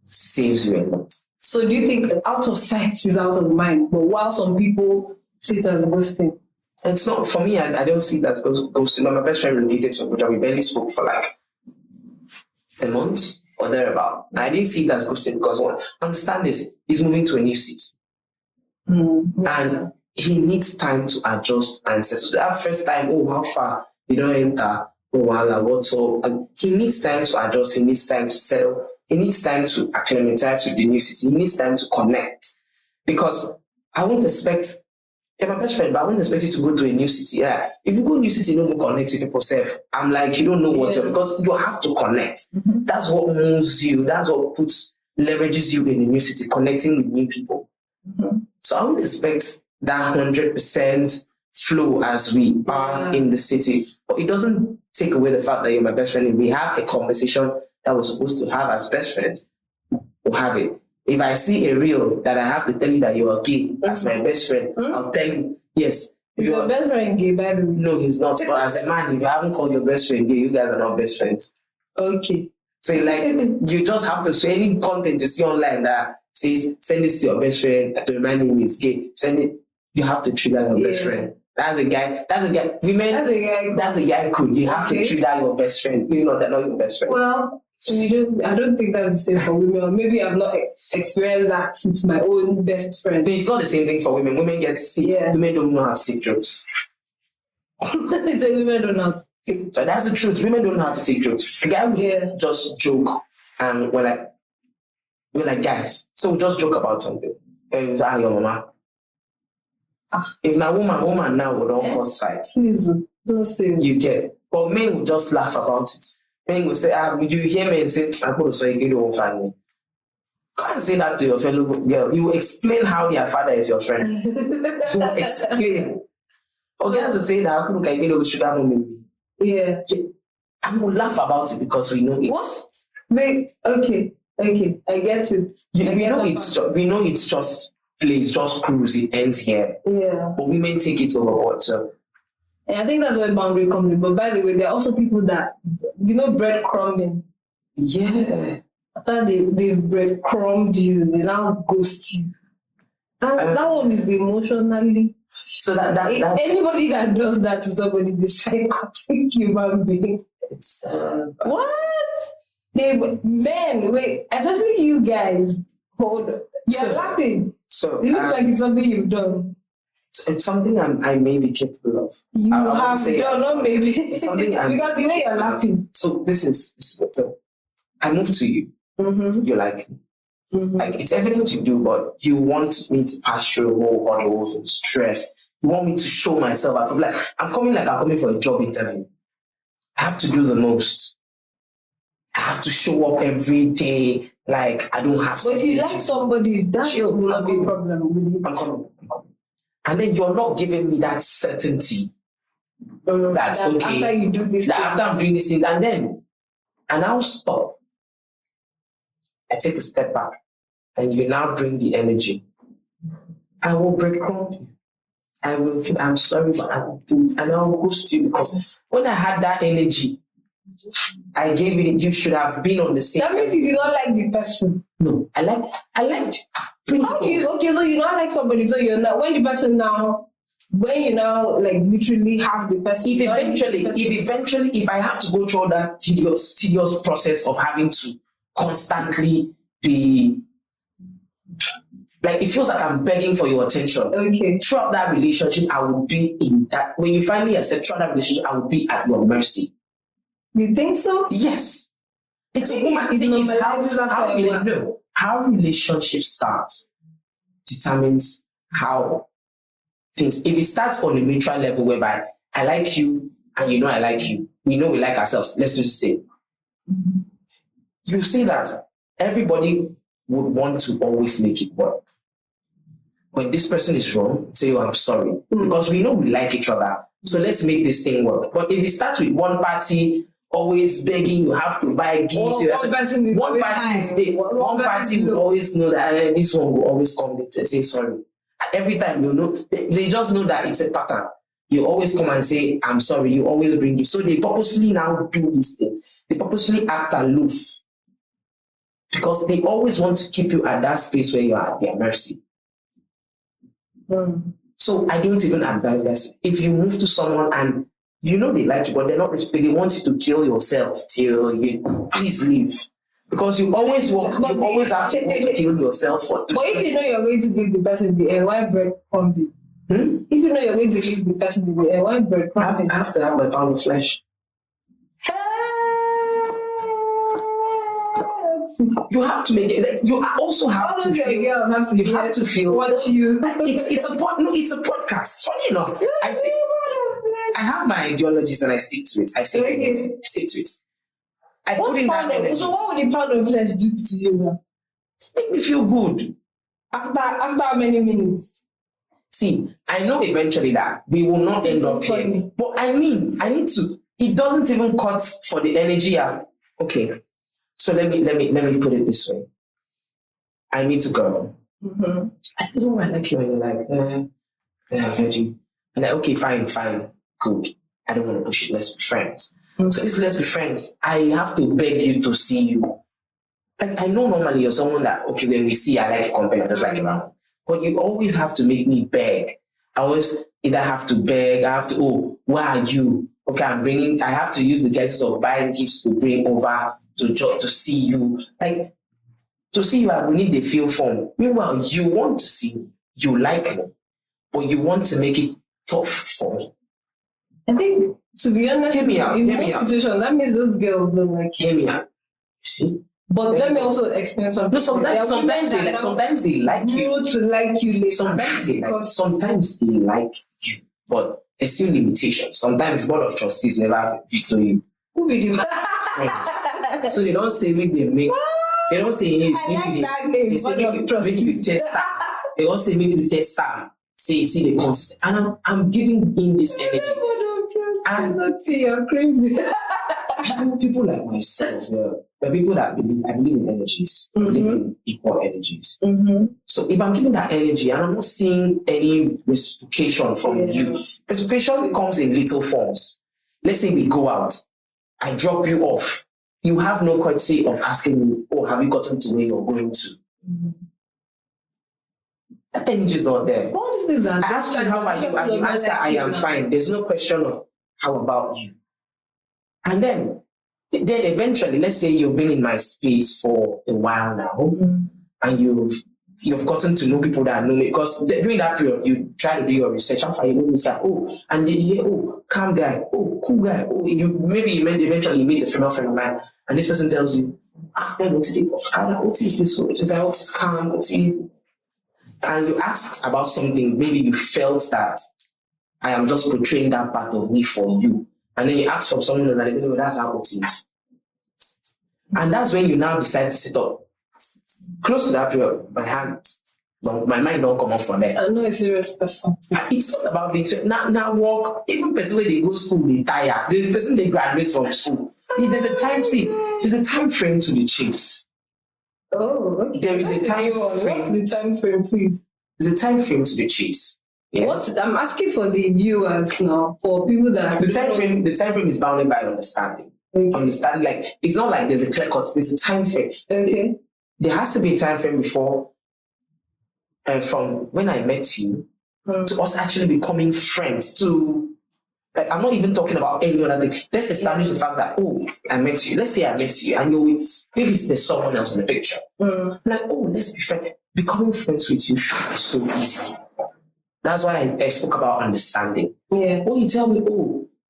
saves you a lot. So do you think out of sight is out of mind? But while some people see it as ghosting? It's not, for me, I don't see it as ghosting. My best friend relocated to Abuja. We barely spoke for like a month or thereabout. I didn't see it as ghosting because understand this, he's moving to a new city. Mm-hmm. And he needs time to adjust and settle. So that first time, how far? You don't enter. What's up? And he needs time to adjust. He needs time to settle. He needs time to acclimatize with the new city. He needs time to connect. Because I won't expect, you're my best friend, but I won't expect you to go to a new city. Yeah. If you go to a new city, you don't go connect with people safe. I'm like, you don't know what you're, because you have to connect. Mm-hmm. That's what moves you. That's what leverages you in a new city, connecting with new people. Mm-hmm. So I would expect that 100% flow as we are in the city. But it doesn't take away the fact that you're my best friend. If we have a conversation that we're supposed to have as best friends, we'll have it. If I see a reel that I have to tell you that you are gay as my best friend, I'll tell you, yes. Is your best friend gay, by the way? No, he's not. But as a man, if you haven't called your best friend gay, you guys are not best friends. Okay. So like, you just have to, so any content you see online that says, send this to your best friend to remind him he's gay, send it, you have to trigger your best friend. That's a guy, women, that's a guy cool. You have to trigger your best friend, even though they're not your best friend. Well, I don't think that's the same for women. Or maybe I've not experienced that with my own best friend. But it's not the same thing for women. Women get sick. Yeah. Women don't know how to take jokes. So women don't know how to take jokes. So that's the truth. Women don't know how to take jokes. The guy will just joke, and we're like guys. So we just joke about something. And your mama. If na woman now would all cause fight. Please don't say You get. But men will just laugh about it. Men will say, would you hear men say, I'm going to say you don't find me. Can't say that to your fellow girl. You explain how their father is your friend. You explain. Or guys will say that I could get over sugar mommy. Yeah. And we'll laugh about it because we know it's Wait, okay, I get it. we know it's just plays, just cruise, it ends here. Yeah. But women take it overboard, so. And I think that's where boundary comes in. But by the way, there are also people that, breadcrumbing. Yeah. After they breadcrumbed you, they now ghost you. And that one is emotionally. So that's anybody that does that to somebody, the psychotic human being. It's what? Men, wait, especially you guys. Hold on. You're laughing. So it looks like it's something you've done. It's something I may be capable of. You have done, not maybe. It's something because the way you're laughing. So this is it. So I moved to you. Mm-hmm. You like me. Mm-hmm. Like it's everything you do, but you want me to pass through whole hurdles and stress. You want me to show myself. I'm coming for a job interview. I have to do the most. I have to show up every day. Like I don't have. But if you like somebody, that will not be a problem with you. I'm coming. And then you're not giving me that certainty that okay, after you do this, after I'm doing this thing, and I'll stop. I take a step back, and you now bring the energy. I will breadcrumb you. I will feel I'm sorry, but I will do it, and I will ghost you because when I had that energy, I gave it. You should have been on the same. That means you did not like the person. No, I liked. How do you, so you not like somebody, so you're not when you now like literally have the person. If I have to go through that tedious process of having to constantly be like, it feels like I'm begging for your attention. Okay. Throughout that relationship, I will be in that. When you finally accept throughout that relationship, I will be at your mercy. You think so? Yes. It's a woman. How relationship starts determines how things. If it starts on a mutual level whereby I like you and you know I like you, we know we like ourselves. Let's do this thing. You see that everybody would want to always make it work. When this person is wrong, say, "Oh, I'm sorry," because we know we like each other. So let's make this thing work. But if it starts with one party always begging, you have to buy gifts. One party will always know that this one will always come and say sorry. And every time they just know that it's a pattern. You always come and say, "I'm sorry." You always bring it. So they purposefully now do these things. They purposefully act aloof because they always want to keep you at that space where you are at their mercy. So I don't even advise this. If you move to someone and you know they like you, but they're not respecting, they want you to kill yourself till you please leave. Because you always have to want to kill yourself for. But if you know you're going to give the person the air, why breadcrumbing? If you know you're going to give the person the air, why breadcrumbing? I have to have my pound of flesh. You have to make it. You also have to feel. You have to feel. What you? It's a podcast. Funny enough, I have my ideologies and I stick to it. I stick to it. So what would the pound of flesh do to you now? Make me feel good. After how many minutes? See, I know eventually that we will not end up here. But I need to. It doesn't even cut for the energy of. Okay, so let me put it this way. I meet a girl. Mm-hmm. I said, "Oh, I like you," and you're like, I heard you. And like, okay, fine, good. I don't want to push it. Let's be friends. Okay. So let's be friends. I have to beg you to see you. Like, I know normally you're someone that, okay, when we see, I like you compare, just like around. But you always have to make me beg. I always either have to beg, I have to, "Oh, where are you?" Okay, I have to use the guises of buying gifts to bring over to see you. Like, to see you, I will need the feel form. Meanwhile, you want to see me, you like me, but you want to make it tough for me. I think, to be honest, in most situations, that means those girls don't like you. Hear me out. See? But let me also explain something. No, sometimes they like you. To like you later. Sometimes they like you, but there's still limitations. Sometimes board of trustees never have a victory. Who will do Friends. So they don't say make them make. They don't say hey, they say make you test that. They don't say make you test that. Say see the consist. And I'm giving in this energy. And you're crazy. people like myself, the people that I believe in energies, I believe in equal energies. So if I'm giving that energy and I'm not seeing any reciprocation from you, reciprocation comes in little forms. Let's say we go out, I drop you off. You have no courtesy of asking me, oh, have you gotten to where you're going to? That energy is not there. What is this? I ask you, how are you? And you answer, I am fine. There's no question of how about you. And then eventually, let's say you've been in my space for a while now, and you've gotten to know people that know me, because during that period you try to do your research. How far you know this guy? Oh, and then you hear, oh, calm guy, oh, cool guy. Oh, eventually you meet a female friend of mine, and this person tells you, man, what is this? What is calm? And you ask about something. Maybe you felt that I am just portraying that part of me for you. And then you ask from someone that you know that's how it is. And that's when you now decide to sit up. Close to that period, my mind don't come off from there. I know a serious person. It's not about being now work. Even person where they go to school, they tire. There's person they graduate from school. There's a time frame to the chase. Oh, okay. There is a time frame. What's the time frame, please? There's a time frame to the chase. Yeah. I'm asking for the viewers now, for people that the time frame is bounded by understanding. Okay. Understand, like it's not like there's a clear cut. There's a time frame. Okay. There has to be a time frame before, from when I met you to us actually becoming friends. To like, I'm not even talking about any other thing. Let's establish the fact that I met you. Let's say I met you, and you're with maybe there's someone else in the picture. Like, let's be friends. Becoming friends with you should be so easy. That's why I spoke about understanding. Yeah. You tell me,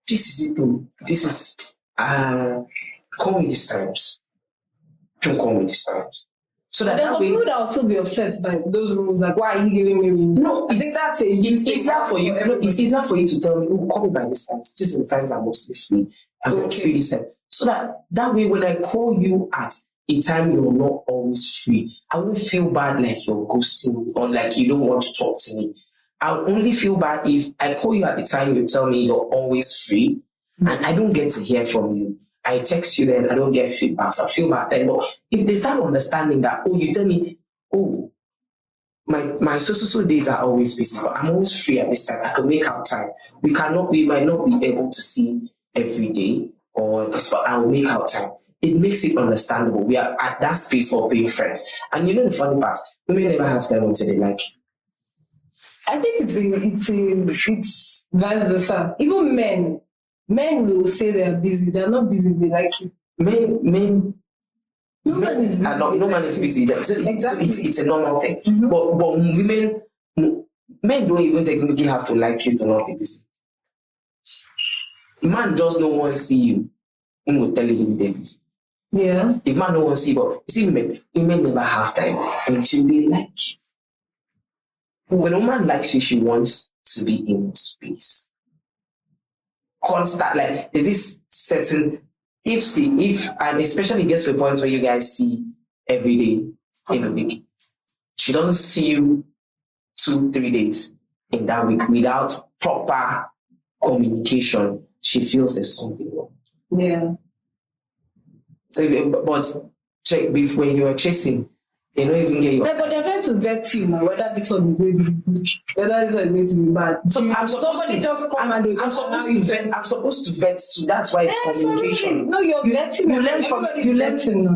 this is it. This is call me these times. Don't call me these times. So that there's some people that will still be upset by those rules. Like, why are you giving me rules? No, I think that's it's easier for you. It's easier for you to tell me, call me by this time. This is the times I'm mostly free. I'm free this time. So that way, when I call you at a time you're not always free, I won't feel bad like you're ghosting me or like you don't want to talk to me. I'll only feel bad if I call you at the time you tell me you're always free and I don't get to hear from you. I text you then, I don't get feedback, so I feel bad then. But if there's that understanding that, you tell me, my so days are always busy, but I'm always free at this time. I can make out time. We might not be able to see every day or this, but I will make out time. It makes it understandable. We are at that space of being friends. And you know the funny part, women never have time until they like you. I think it's vice versa. Even men will say they're busy. They're not busy. They like you. Men. No man is busy. Exactly. It's a normal thing. But men don't even technically have to like you to not be busy. Man just don't want to see you. He will tell you they're busy. Yeah. If man don't want to see, but you see, women never have time until they like you. When a woman likes you, she wants to be in space. Constant, like there's this certain and especially gets to a point where you guys see every day in a week. She doesn't see you 2-3 days in that week without proper communication. She feels there's something wrong. Yeah. So, but check when you are chasing. They don't even get you. Yeah, but they're trying to vet you now, whether this one is going to be good, whether this one is going to be bad. So I'm supposed to vet too. That's why it's communication. No, you're vetting.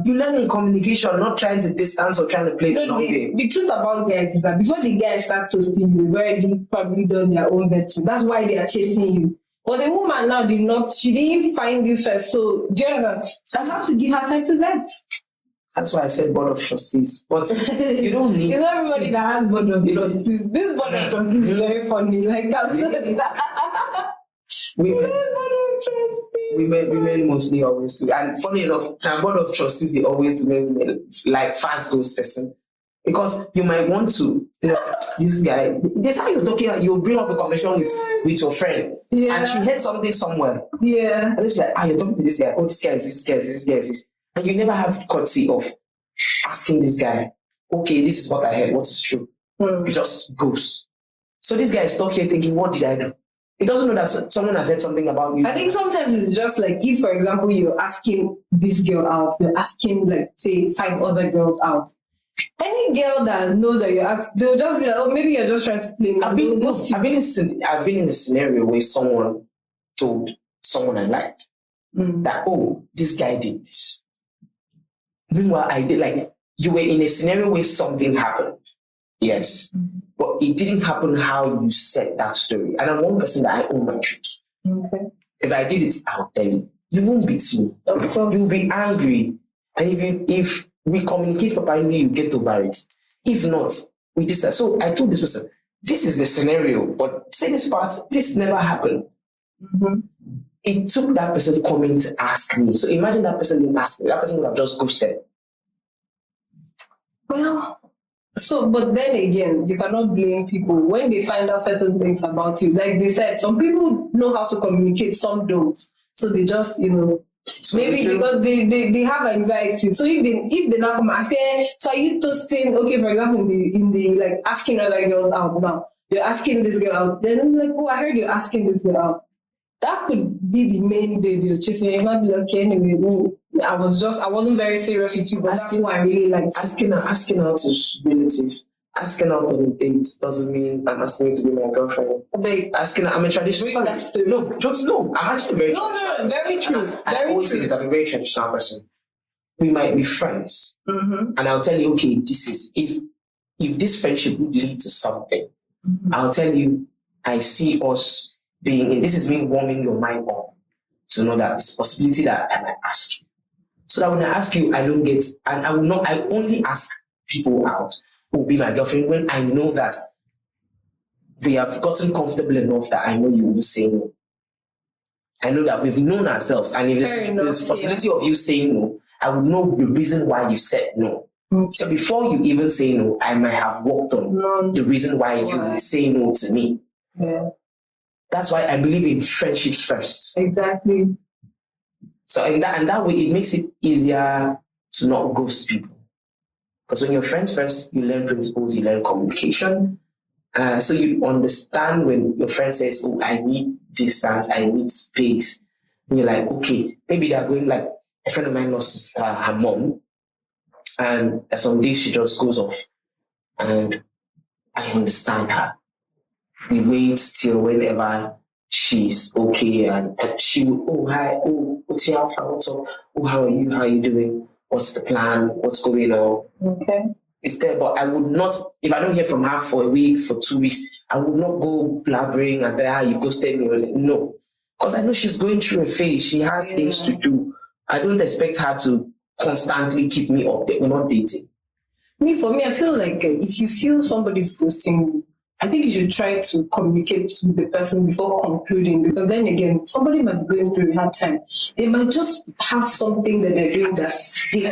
You learn in communication, not trying to distance or trying to play the long game. The truth about guys is that before the guys start toasting you, they've already probably done their own vetting. That's why they are chasing you. But the woman now she didn't find you first. So do you understand? I have to give her time to vet. That's why I said board of trustees. But you don't need. It's not everybody that has board of trustees. This board of trustees is very funny. Like I'm sorry. Women women mostly always do. And funny enough, the board of trustees, they always do women like fast ghost person. Because you might want to, this guy, this how you're talking, you bring up a conversation with your friend, and she heard something somewhere. Yeah. And it's like, you're talking to this guy, this guy is this. And you never have courtesy of asking this guy, okay, this is what I heard, what is true? You just ghost. So this guy is stuck here thinking, what did I do? He doesn't know that someone has said something about you. I think sometimes it's just like, if, for example, you're asking this girl out, you're asking, like, say, 5 other girls out. Any girl that knows that you ask, they'll just be like, oh, maybe you're just trying to play. I've been in a scenario where someone told someone I liked that, oh, this guy did this. Meanwhile, I did, like, you were in a scenario where something happened. Yes. But it didn't happen how you said that story. And I'm one person that I own my truth. Okay. If I did it, I'll tell you. You won't beat me. Of course. You'll be angry. And if we communicate properly, you get over it. If not, we decide. So I told this person, this is the scenario, but say this part, this never happened. It took that person coming to ask me. So imagine that person didn't ask me. That person would have just ghosted. Well, so, but then again, you cannot blame people when they find out certain things about you. Like they said, some people know how to communicate, some don't. So they just, maybe because they have anxiety. So if they now come ask, so are you toasting? Okay, for example, in the like asking other girls out now, you're asking this girl out. Then I'm like, oh, I heard you're asking this girl out. That could be the main baby you're chasing. You might be like, okay, anyway, I wasn't very serious with you, but that's who I really liked. Asking out is relative. Asking out on a date doesn't mean I'm asking you to be my girlfriend. But I'm a traditional. No, I'm actually very traditional. No, very true. And I always say this, I'm a very traditional person. We might be friends, and I'll tell you, okay, this is if this friendship would lead to something, I'll tell you, I see us being in. This is me warming your mind up to know that it's a possibility that I might ask you. So that when I ask you, I don't get, and I only ask people out who will be my girlfriend when I know that we have gotten comfortable enough that I know you will say no. I know that we've known ourselves, and if there's a possibility of you saying no, I would know the reason why you said no. So before you even say no, I might have worked on the reason why you will say no to me. Yeah. That's why I believe in friendships first. Exactly. So in that way, it makes it easier to not ghost people. Because when you're friends first, you learn principles, you learn communication. So you understand when your friend says, oh, I need distance, I need space. And you're like, okay, maybe they're going, like a friend of mine lost her mom. And some days she just goes off. And I understand her. We wait till whenever she's okay, and she will, oh, hi, oh, what's your alpha, what's up, oh, how are you doing, what's the plan, what's going on? Okay. It's there, but I would not, if I don't hear from her for a week, for 2 weeks, I would not go blabbering and tell her, you ghosted me. No, because I know she's going through a phase, she has things to do. I don't expect her to constantly keep me updated. We're not dating. For me, I feel like if you feel somebody's ghosting you, I think you should try to communicate with the person before concluding, because then again, somebody might be going through a hard time. They might just have something that they're doing that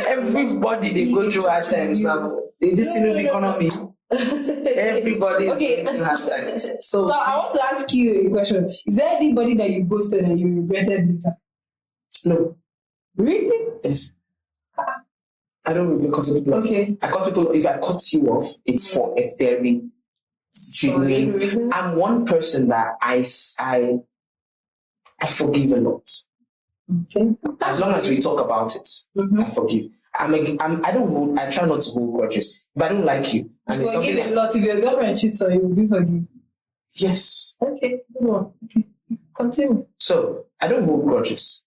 everybody they go through hard times now. This thing of economy. Everybody is going through hard times. So I want to ask you a question. Is there anybody that you ghosted and you regretted later? No. Really? Yes. I don't really cut people off. Okay. I cut people. If I cut you off, it's for a very genuine reason. I'm one person that I forgive a lot. Okay. As long as we talk about it, I forgive. I try not to hold grudges. If I don't like you, and you it's something forgive a lot. If your girlfriend cheats on you, will you forgive? Yes. Okay. Good one. Okay. Continue. So I don't hold grudges.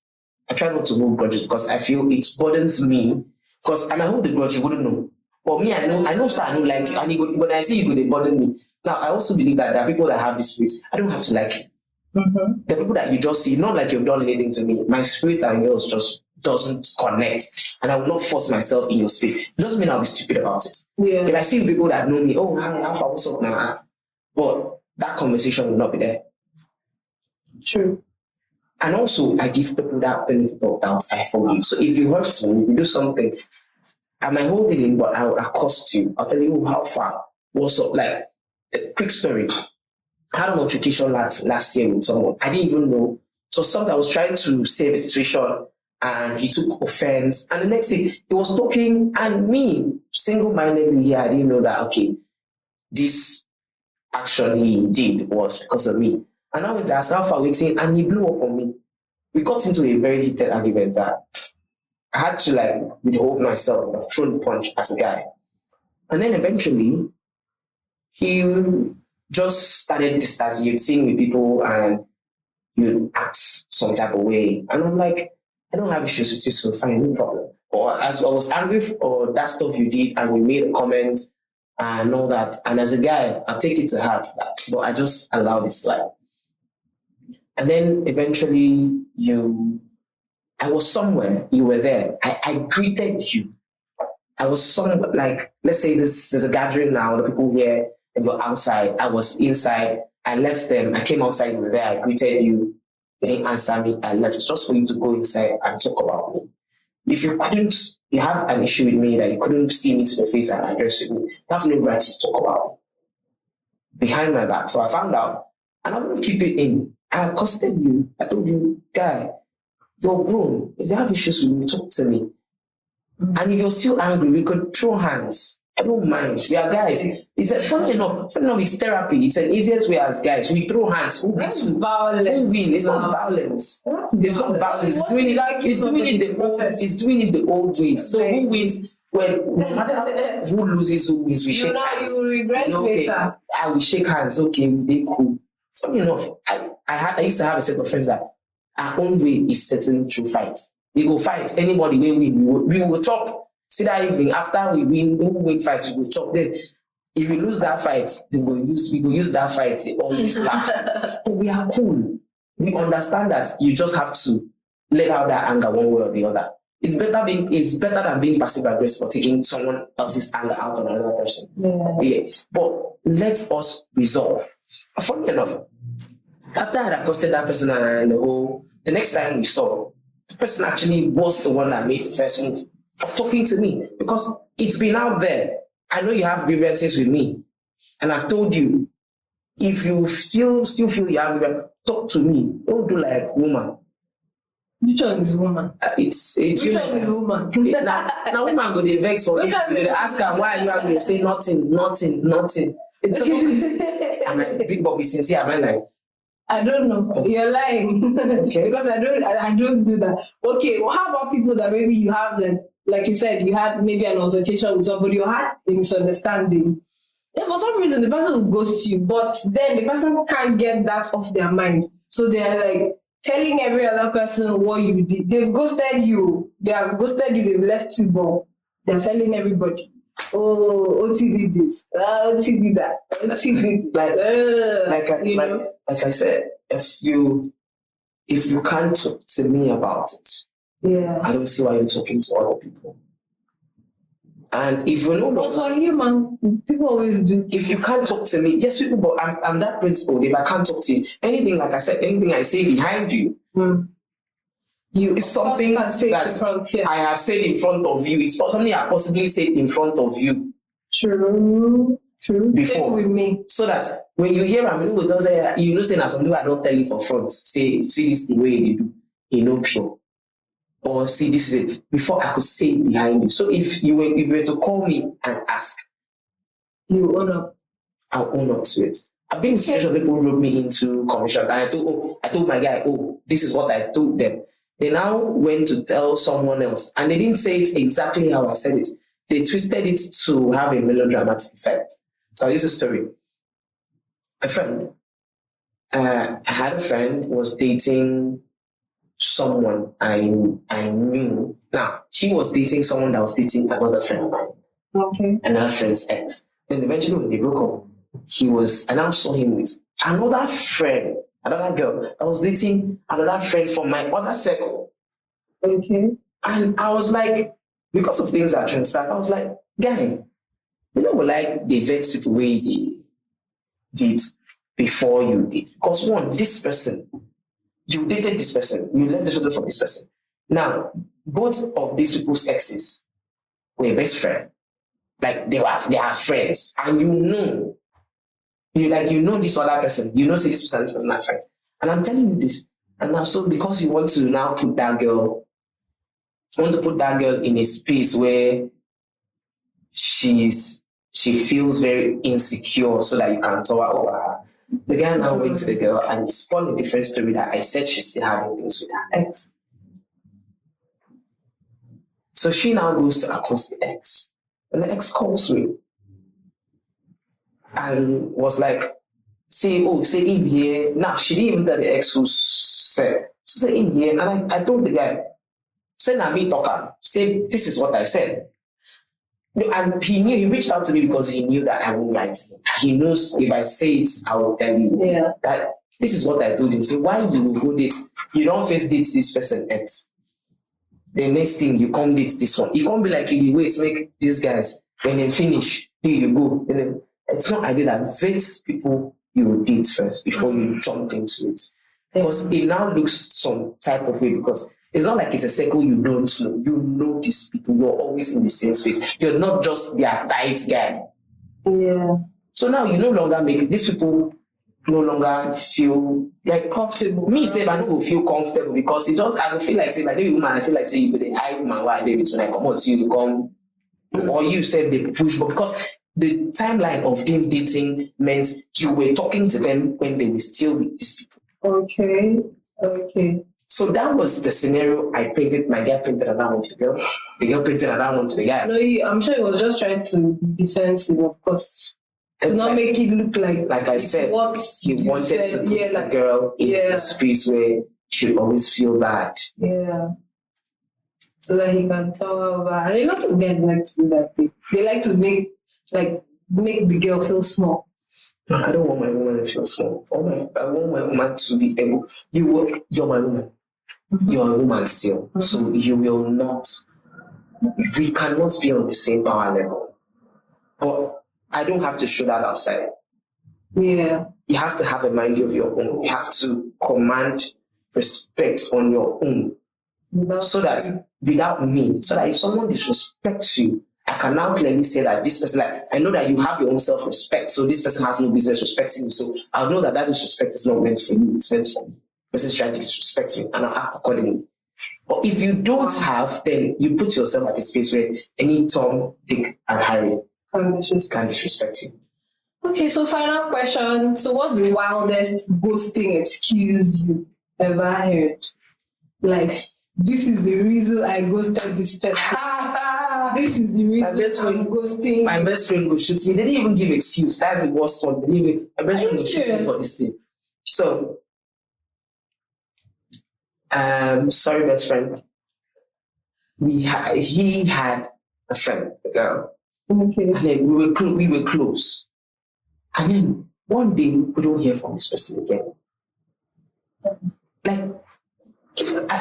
I try not to hold grudges because I feel it burdens me. Because I might hold the grudge, you wouldn't know. But me, I know, sir, I don't like you. And when I see you, they burden me. Now, I also believe that there are people that have this spirit. I don't have to like you. The people that you just see, not like you've done anything to me. My spirit and yours just doesn't connect. And I will not force myself in your space. It doesn't mean I'll be stupid about it. Yeah. If I see people that know me, oh, how far, what's up now? But that conversation will not be there. True. And also, I give people that benefit of doubt. I forgive. So if you hurt me, if you do something, I might hold it in, but I'll accost you. I'll tell you how far. What's up? Like, a quick story. I had an altercation last year with someone. I didn't even know. So something I was trying to save a situation, and he took offense. And the next thing, he was talking, and me, single-mindedly, yeah, I didn't know that, okay, this action he did was because of me. And I went to ask how far waiting, and he blew up on me. We got into a very heated argument that I had to like withhold myself. I've thrown the punch as a guy. And then eventually, he just started distancing with people, and you act some type of way. And I'm like, I don't have issues with you, so fine, no problem. Or as I was angry for that stuff you did, and you made a comment and all that. And as a guy, I take it to heart, but I just allowed it slide. And then eventually I was somewhere, you were there. I greeted you. I was somewhere, like, let's say there's a gathering now, the people here, and you're outside. I was inside. I left them. I came outside, you were there. I greeted you. You didn't answer me. I left just for you to go inside and talk about me. If you have an issue with me that you couldn't see me to the face and address with me, you have no right to talk about me behind my back. So I found out, and I won't keep it in. I accosted you. I told you, guy, you're grown. If you have issues with me, talk to me. And if you're still angry, we could throw hands. I don't mind. We are guys. It's funny enough, it's therapy. It's an easiest way as guys. We throw hands. That's violence. Who win? It's not violence. It's not violence. It's doing it the old way. So who wins? Well, no matter who loses, who wins, we shake hands. You will regret later. I will shake hands. Okay, they cool. Funny enough, I used to have a set of friends that our own way is setting through fights. We go fight. Anybody we win, we will chop. See that evening after we win fights, we will chop. Then if we lose that fight, we will use that fight. They always laugh. But we are cool. We understand that you just have to let out that anger one way or the other. It's better than being passive aggressive or taking someone else's anger out on another person. Yeah. But let us resolve. Funny enough, after I had accosted that person and the next time we saw, the person actually was the one that made the first move of talking to me, because it's been out there. I know you have grievances with me, and I've told you, if you still feel you have grievances, talk to me. Don't do like woman. Which one is woman? It's Which one is woman? Now woman go dey vex for you. They ask her why you angry. Say nothing. It's I'm like, big Bobby sincere. Am I like? I don't know. You're lying. Okay. Because I don't do that. Okay, well, how about people that maybe you have them, like you said, you had maybe an altercation with somebody, you had a misunderstanding. Then for some reason the person will ghost you, but then the person can't get that off their mind. So they're like telling every other person what you did. They've ghosted you. They've left you, but they're telling everybody. Oh, OT did this. OT did that. OT did like I said, if you can't talk to me about it, yeah, I don't see why you're talking to other people. And if you know, but we're human. People always do. If you can't talk to me, yes, people. But I'm that principle. If I can't talk to you, anything like I said, anything I say behind you. It's something that I have said in front of you. It's something I've possibly said in front of you. True. Before. Same with me. So that when you hear me, you know, saying that something I don't tell you for front. See this the way they do. Pure. Or see this is it. Before I could say it behind you. So if you were to call me and ask, you own up. I'll own up to it. I've been in situations where people wrote me into commission, and I told my guy, this is what I told them. They now went to tell someone else, and they didn't say it exactly how I said it. They twisted it to have a melodramatic effect. So I'll use a story. A friend, I had a friend who was dating someone I knew. Now, she was dating someone that was dating another friend of mine. Okay. Another friend's ex. Then eventually when they broke up, I now saw him with another friend, another girl that was dating another friend from my other circle. Okay. And I was like, because of things that transpired, I was like, guy, like the vex the way they did before you did. Because one, this person, you dated this person, you left this person for this person. Now, both of these people's exes were best friends. Like they are friends, and you know this other person. You know, say this person are friends. And I'm telling you this, and now so because you want to now put that girl in a space where she feels very insecure, so that you can tower over her. The guy now went to the girl and spun a different story that I said she's still having things with her ex. So she now goes to accost the ex. And the ex calls me and was like, say in here. Now, she didn't even tell the ex who said. She said in here. And I told the guy, say now me talker. Say, this is what I said. And he reached out to me because he knew that I won't lie to him. He knows if I say it, I will tell you that this is what I told him. Say, why you go date? You don't first date this person ex. The next thing you come date this one. You can't be like, you wait, make these guys, when they finish, here you go. And then it's not idea that vet people you date first before you jump into it. Because it now looks some type of way, because it's not like it's a circle you don't know. You know these people, you're always in the same space. You're not just their tight guy. Yeah. So now you no longer make these people no longer feel like comfortable. Me say I don't go feel comfortable because it just I will feel like say like the woman I feel like say you go the eye woman why baby when I come out to you to come or you said they push, but because the timeline of them dating meant you were talking to them when they were still with these people. Okay. So that was the scenario I painted. My guy painted another one to the girl. The girl painted another one to the guy. No, I'm sure he was just trying to be defensive, of course. To not make it look like I said, what he wanted to put the girl in a space where she'll always feel bad. Yeah. So that he can tell her over. And a lot of guys like to do that. They like to make the girl feel small. No, I don't want my woman to feel small. I want my woman to be able. You're my woman. Mm-hmm. You're a woman still. Mm-hmm. So you will not. We cannot be on the same power level. But I don't have to show that outside. Yeah. You have to have a mind of your own. You have to command respect on your own. So that without me, so that if someone disrespects you, I can now clearly say that this person, like, I know that you have your own self-respect, so this person has no business respecting you. So I'll know that disrespect is not meant for you, it's meant for me. This person's trying to disrespect me, and I'll act accordingly. But if you don't have, then you put yourself at a space where any Tom, Dick, and Harry can disrespect you. Okay, so final question. So what's the wildest ghosting excuse you ever heard? Like, this is the reason I ghosted this person. This is the reason I'm ghosting. My best friend will shoot me. They didn't even give excuse. That's the worst one. My best friend will shoot me for this thing. So, sorry, best friend. He had a friend, a girl. Okay. And then we were close. And then one day we don't hear from this person again.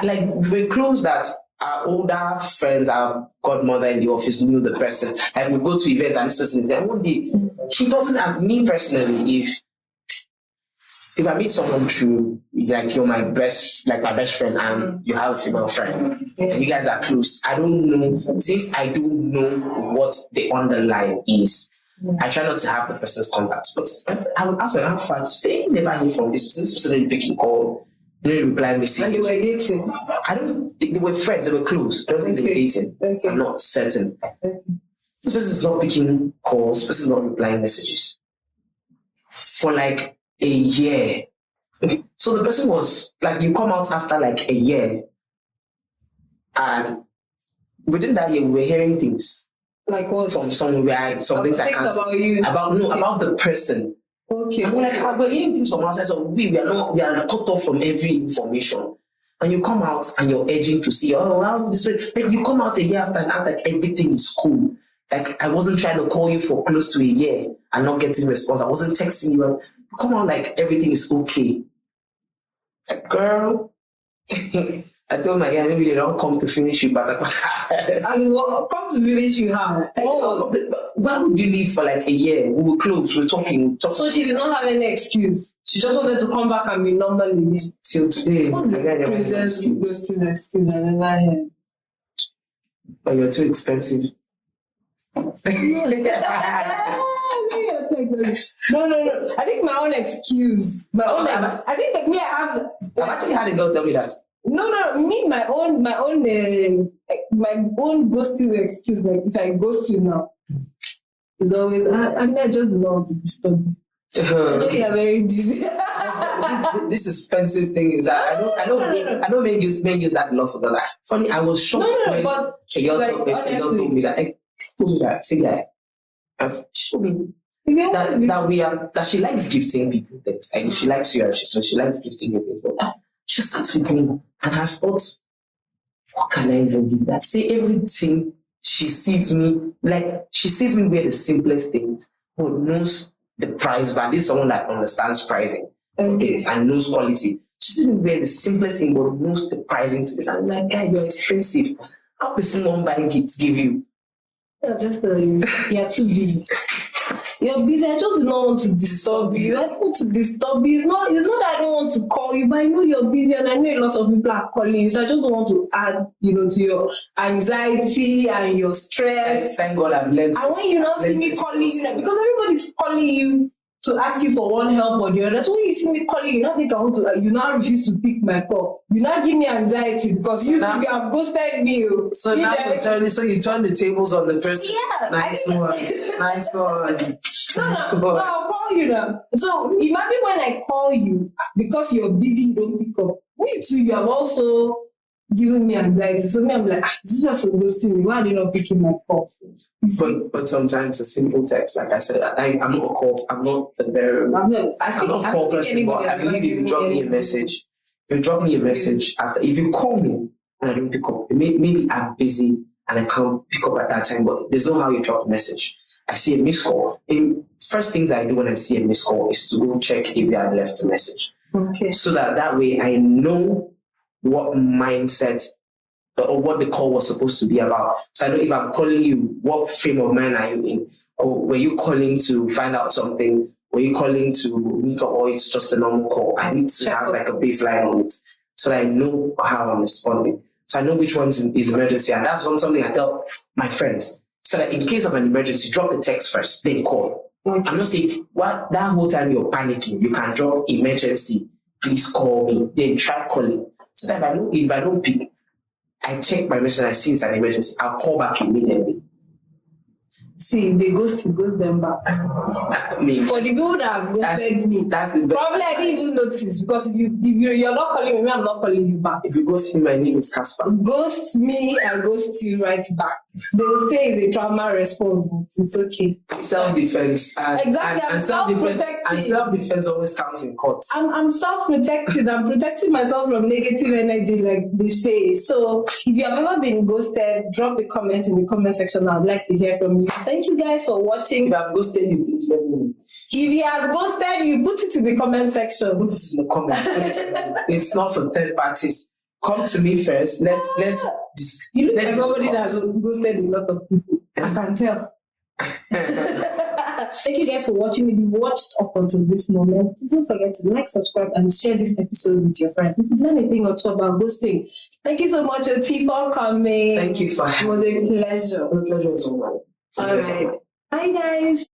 Like we were close that our older friends, our godmother in the office knew the person. Like we go to events and this person is there. One day, she doesn't have me personally. If I meet someone through, like you're my best friend, and you have a female friend, and you guys are close, I don't know, since I don't know what the underline is, I try not to have the person's contacts. But I would ask her how far, say never hear from this person didn't pick a call, didn't reply message. And they were dating? I don't think they were friends, they were close. I don't think they were dating. Okay. I'm not certain. Okay. This person is not picking calls, this person is not replying messages. For like a year. Okay. So the person was like, you come out after like a year, and within that year we were hearing things. Like what? From somewhere, some things I can't about you. About the person. Okay. And we're like, we're hearing things from outside, so we are cut off from every information. And you come out and you're edging to see, how this way. Like you come out a year after and act like everything is cool. Like I wasn't trying to call you for close to a year and not getting response. I wasn't texting you. And you come out like everything is okay. Like, girl, I told my guy, maybe they don't come to finish you, but And what come to finish you how? why would you leave for like a year? We were close, we were talking. So she did not have any excuse. She just wanted to come back and be normally. Till today. What's the craziest ghosting excuse I ever heard? But you're too expensive. No. I think my own excuse. I think that me, I have. I've actually had a girl tell me that. No, me, my own ghosting excuse. Like if I ghost you now, it's always I just don't want to disturb you. I know you're very busy. This expensive thing is I don't make use that love for because funny I was shocked when but a girl honestly, told me that see guy I've shown me that she likes gifting people things and she likes you so she likes gifting you things but she sat with me and has thought what can I even give that say everything she sees me wear the simplest things but knows the price value someone that understands pricing things and knows quality. She didn't wear the simplest thing, but knows the pricing to this. I'm like, guy, you're expensive. How person won't buy gifts give you? You're too busy. You're busy. I just don't want to disturb you. I don't want to disturb you. It's not that I don't want to call you, but I know you're busy and I know a lot of people are calling you. So I just don't want to add, to your anxiety and your stress. Thank God I've learned. And when you not see me calling you, because everybody's calling you to ask you for one help or the other. So when you see me calling, you now think I want to, you now refuse to pick my call. You now give me anxiety because you have ghosted me. So now you turn the tables on the person. Yeah. Nice one. No, I'll call you now. So imagine when I call you, because you're busy, you don't pick up. Me too, you have also given me anxiety. So I'm like, this is just a ghosting me. Why are they not picking my call? But sometimes a simple text, like I said, I'm not a call. I'm not a very. I'm not a call person, but I believe if you drop me a message, if you call me and I don't pick up, maybe I'm busy and I can't pick up at that time. But there's no how you drop a message. I see a missed call. First things I do when I see a missed call is to go check if you had left a message. Okay. So that way I know what mindset or what the call was supposed to be about. So I know if I'm calling you, what frame of mind are you in? Or were you calling to find out something? Were you calling to meet up or it's just a normal call? I need to have like a baseline on it so that I know how I'm responding. So I know which one is emergency. And that's something I tell my friends. So that in case of an emergency, drop the text first, then call. Okay. I'm not saying that whole time you're panicking, you can drop emergency, please call me, then try calling. So that if I don't pick, I check my message and I see it's an emergency, I'll call back immediately. See, they ghost them back. For the people that have ghosted me, that's the best. Probably I didn't even notice because if you're not calling me, I'm not calling you back. If you ghost me, my name is Casper. Ghost me and ghost you right back. They will say it's a trauma response, but it's okay. Self-defense. Exactly, I'm self-protecting. And self-defense always counts in court. I'm self-protected. I'm protecting myself from negative energy, like they say. So if you have ever been ghosted, drop a comment in the comment section. I'd like to hear from you. Thank you guys for watching. If I've ghosted you, please let me know. If he has ghosted you, put it in the comment section. Put it in the comments. It's not for third parties. Come to me first. Let's. You look like somebody that has ghosted a lot of people. I can tell. Thank you guys for watching. If you watched up until this moment, please don't forget to like, subscribe, and share this episode with your friends. If you learn anything or two about ghosting, thank you so much, Oti, for coming. Thank you for having me. It was a pleasure. The pleasure is all mine. All right. Bye, guys.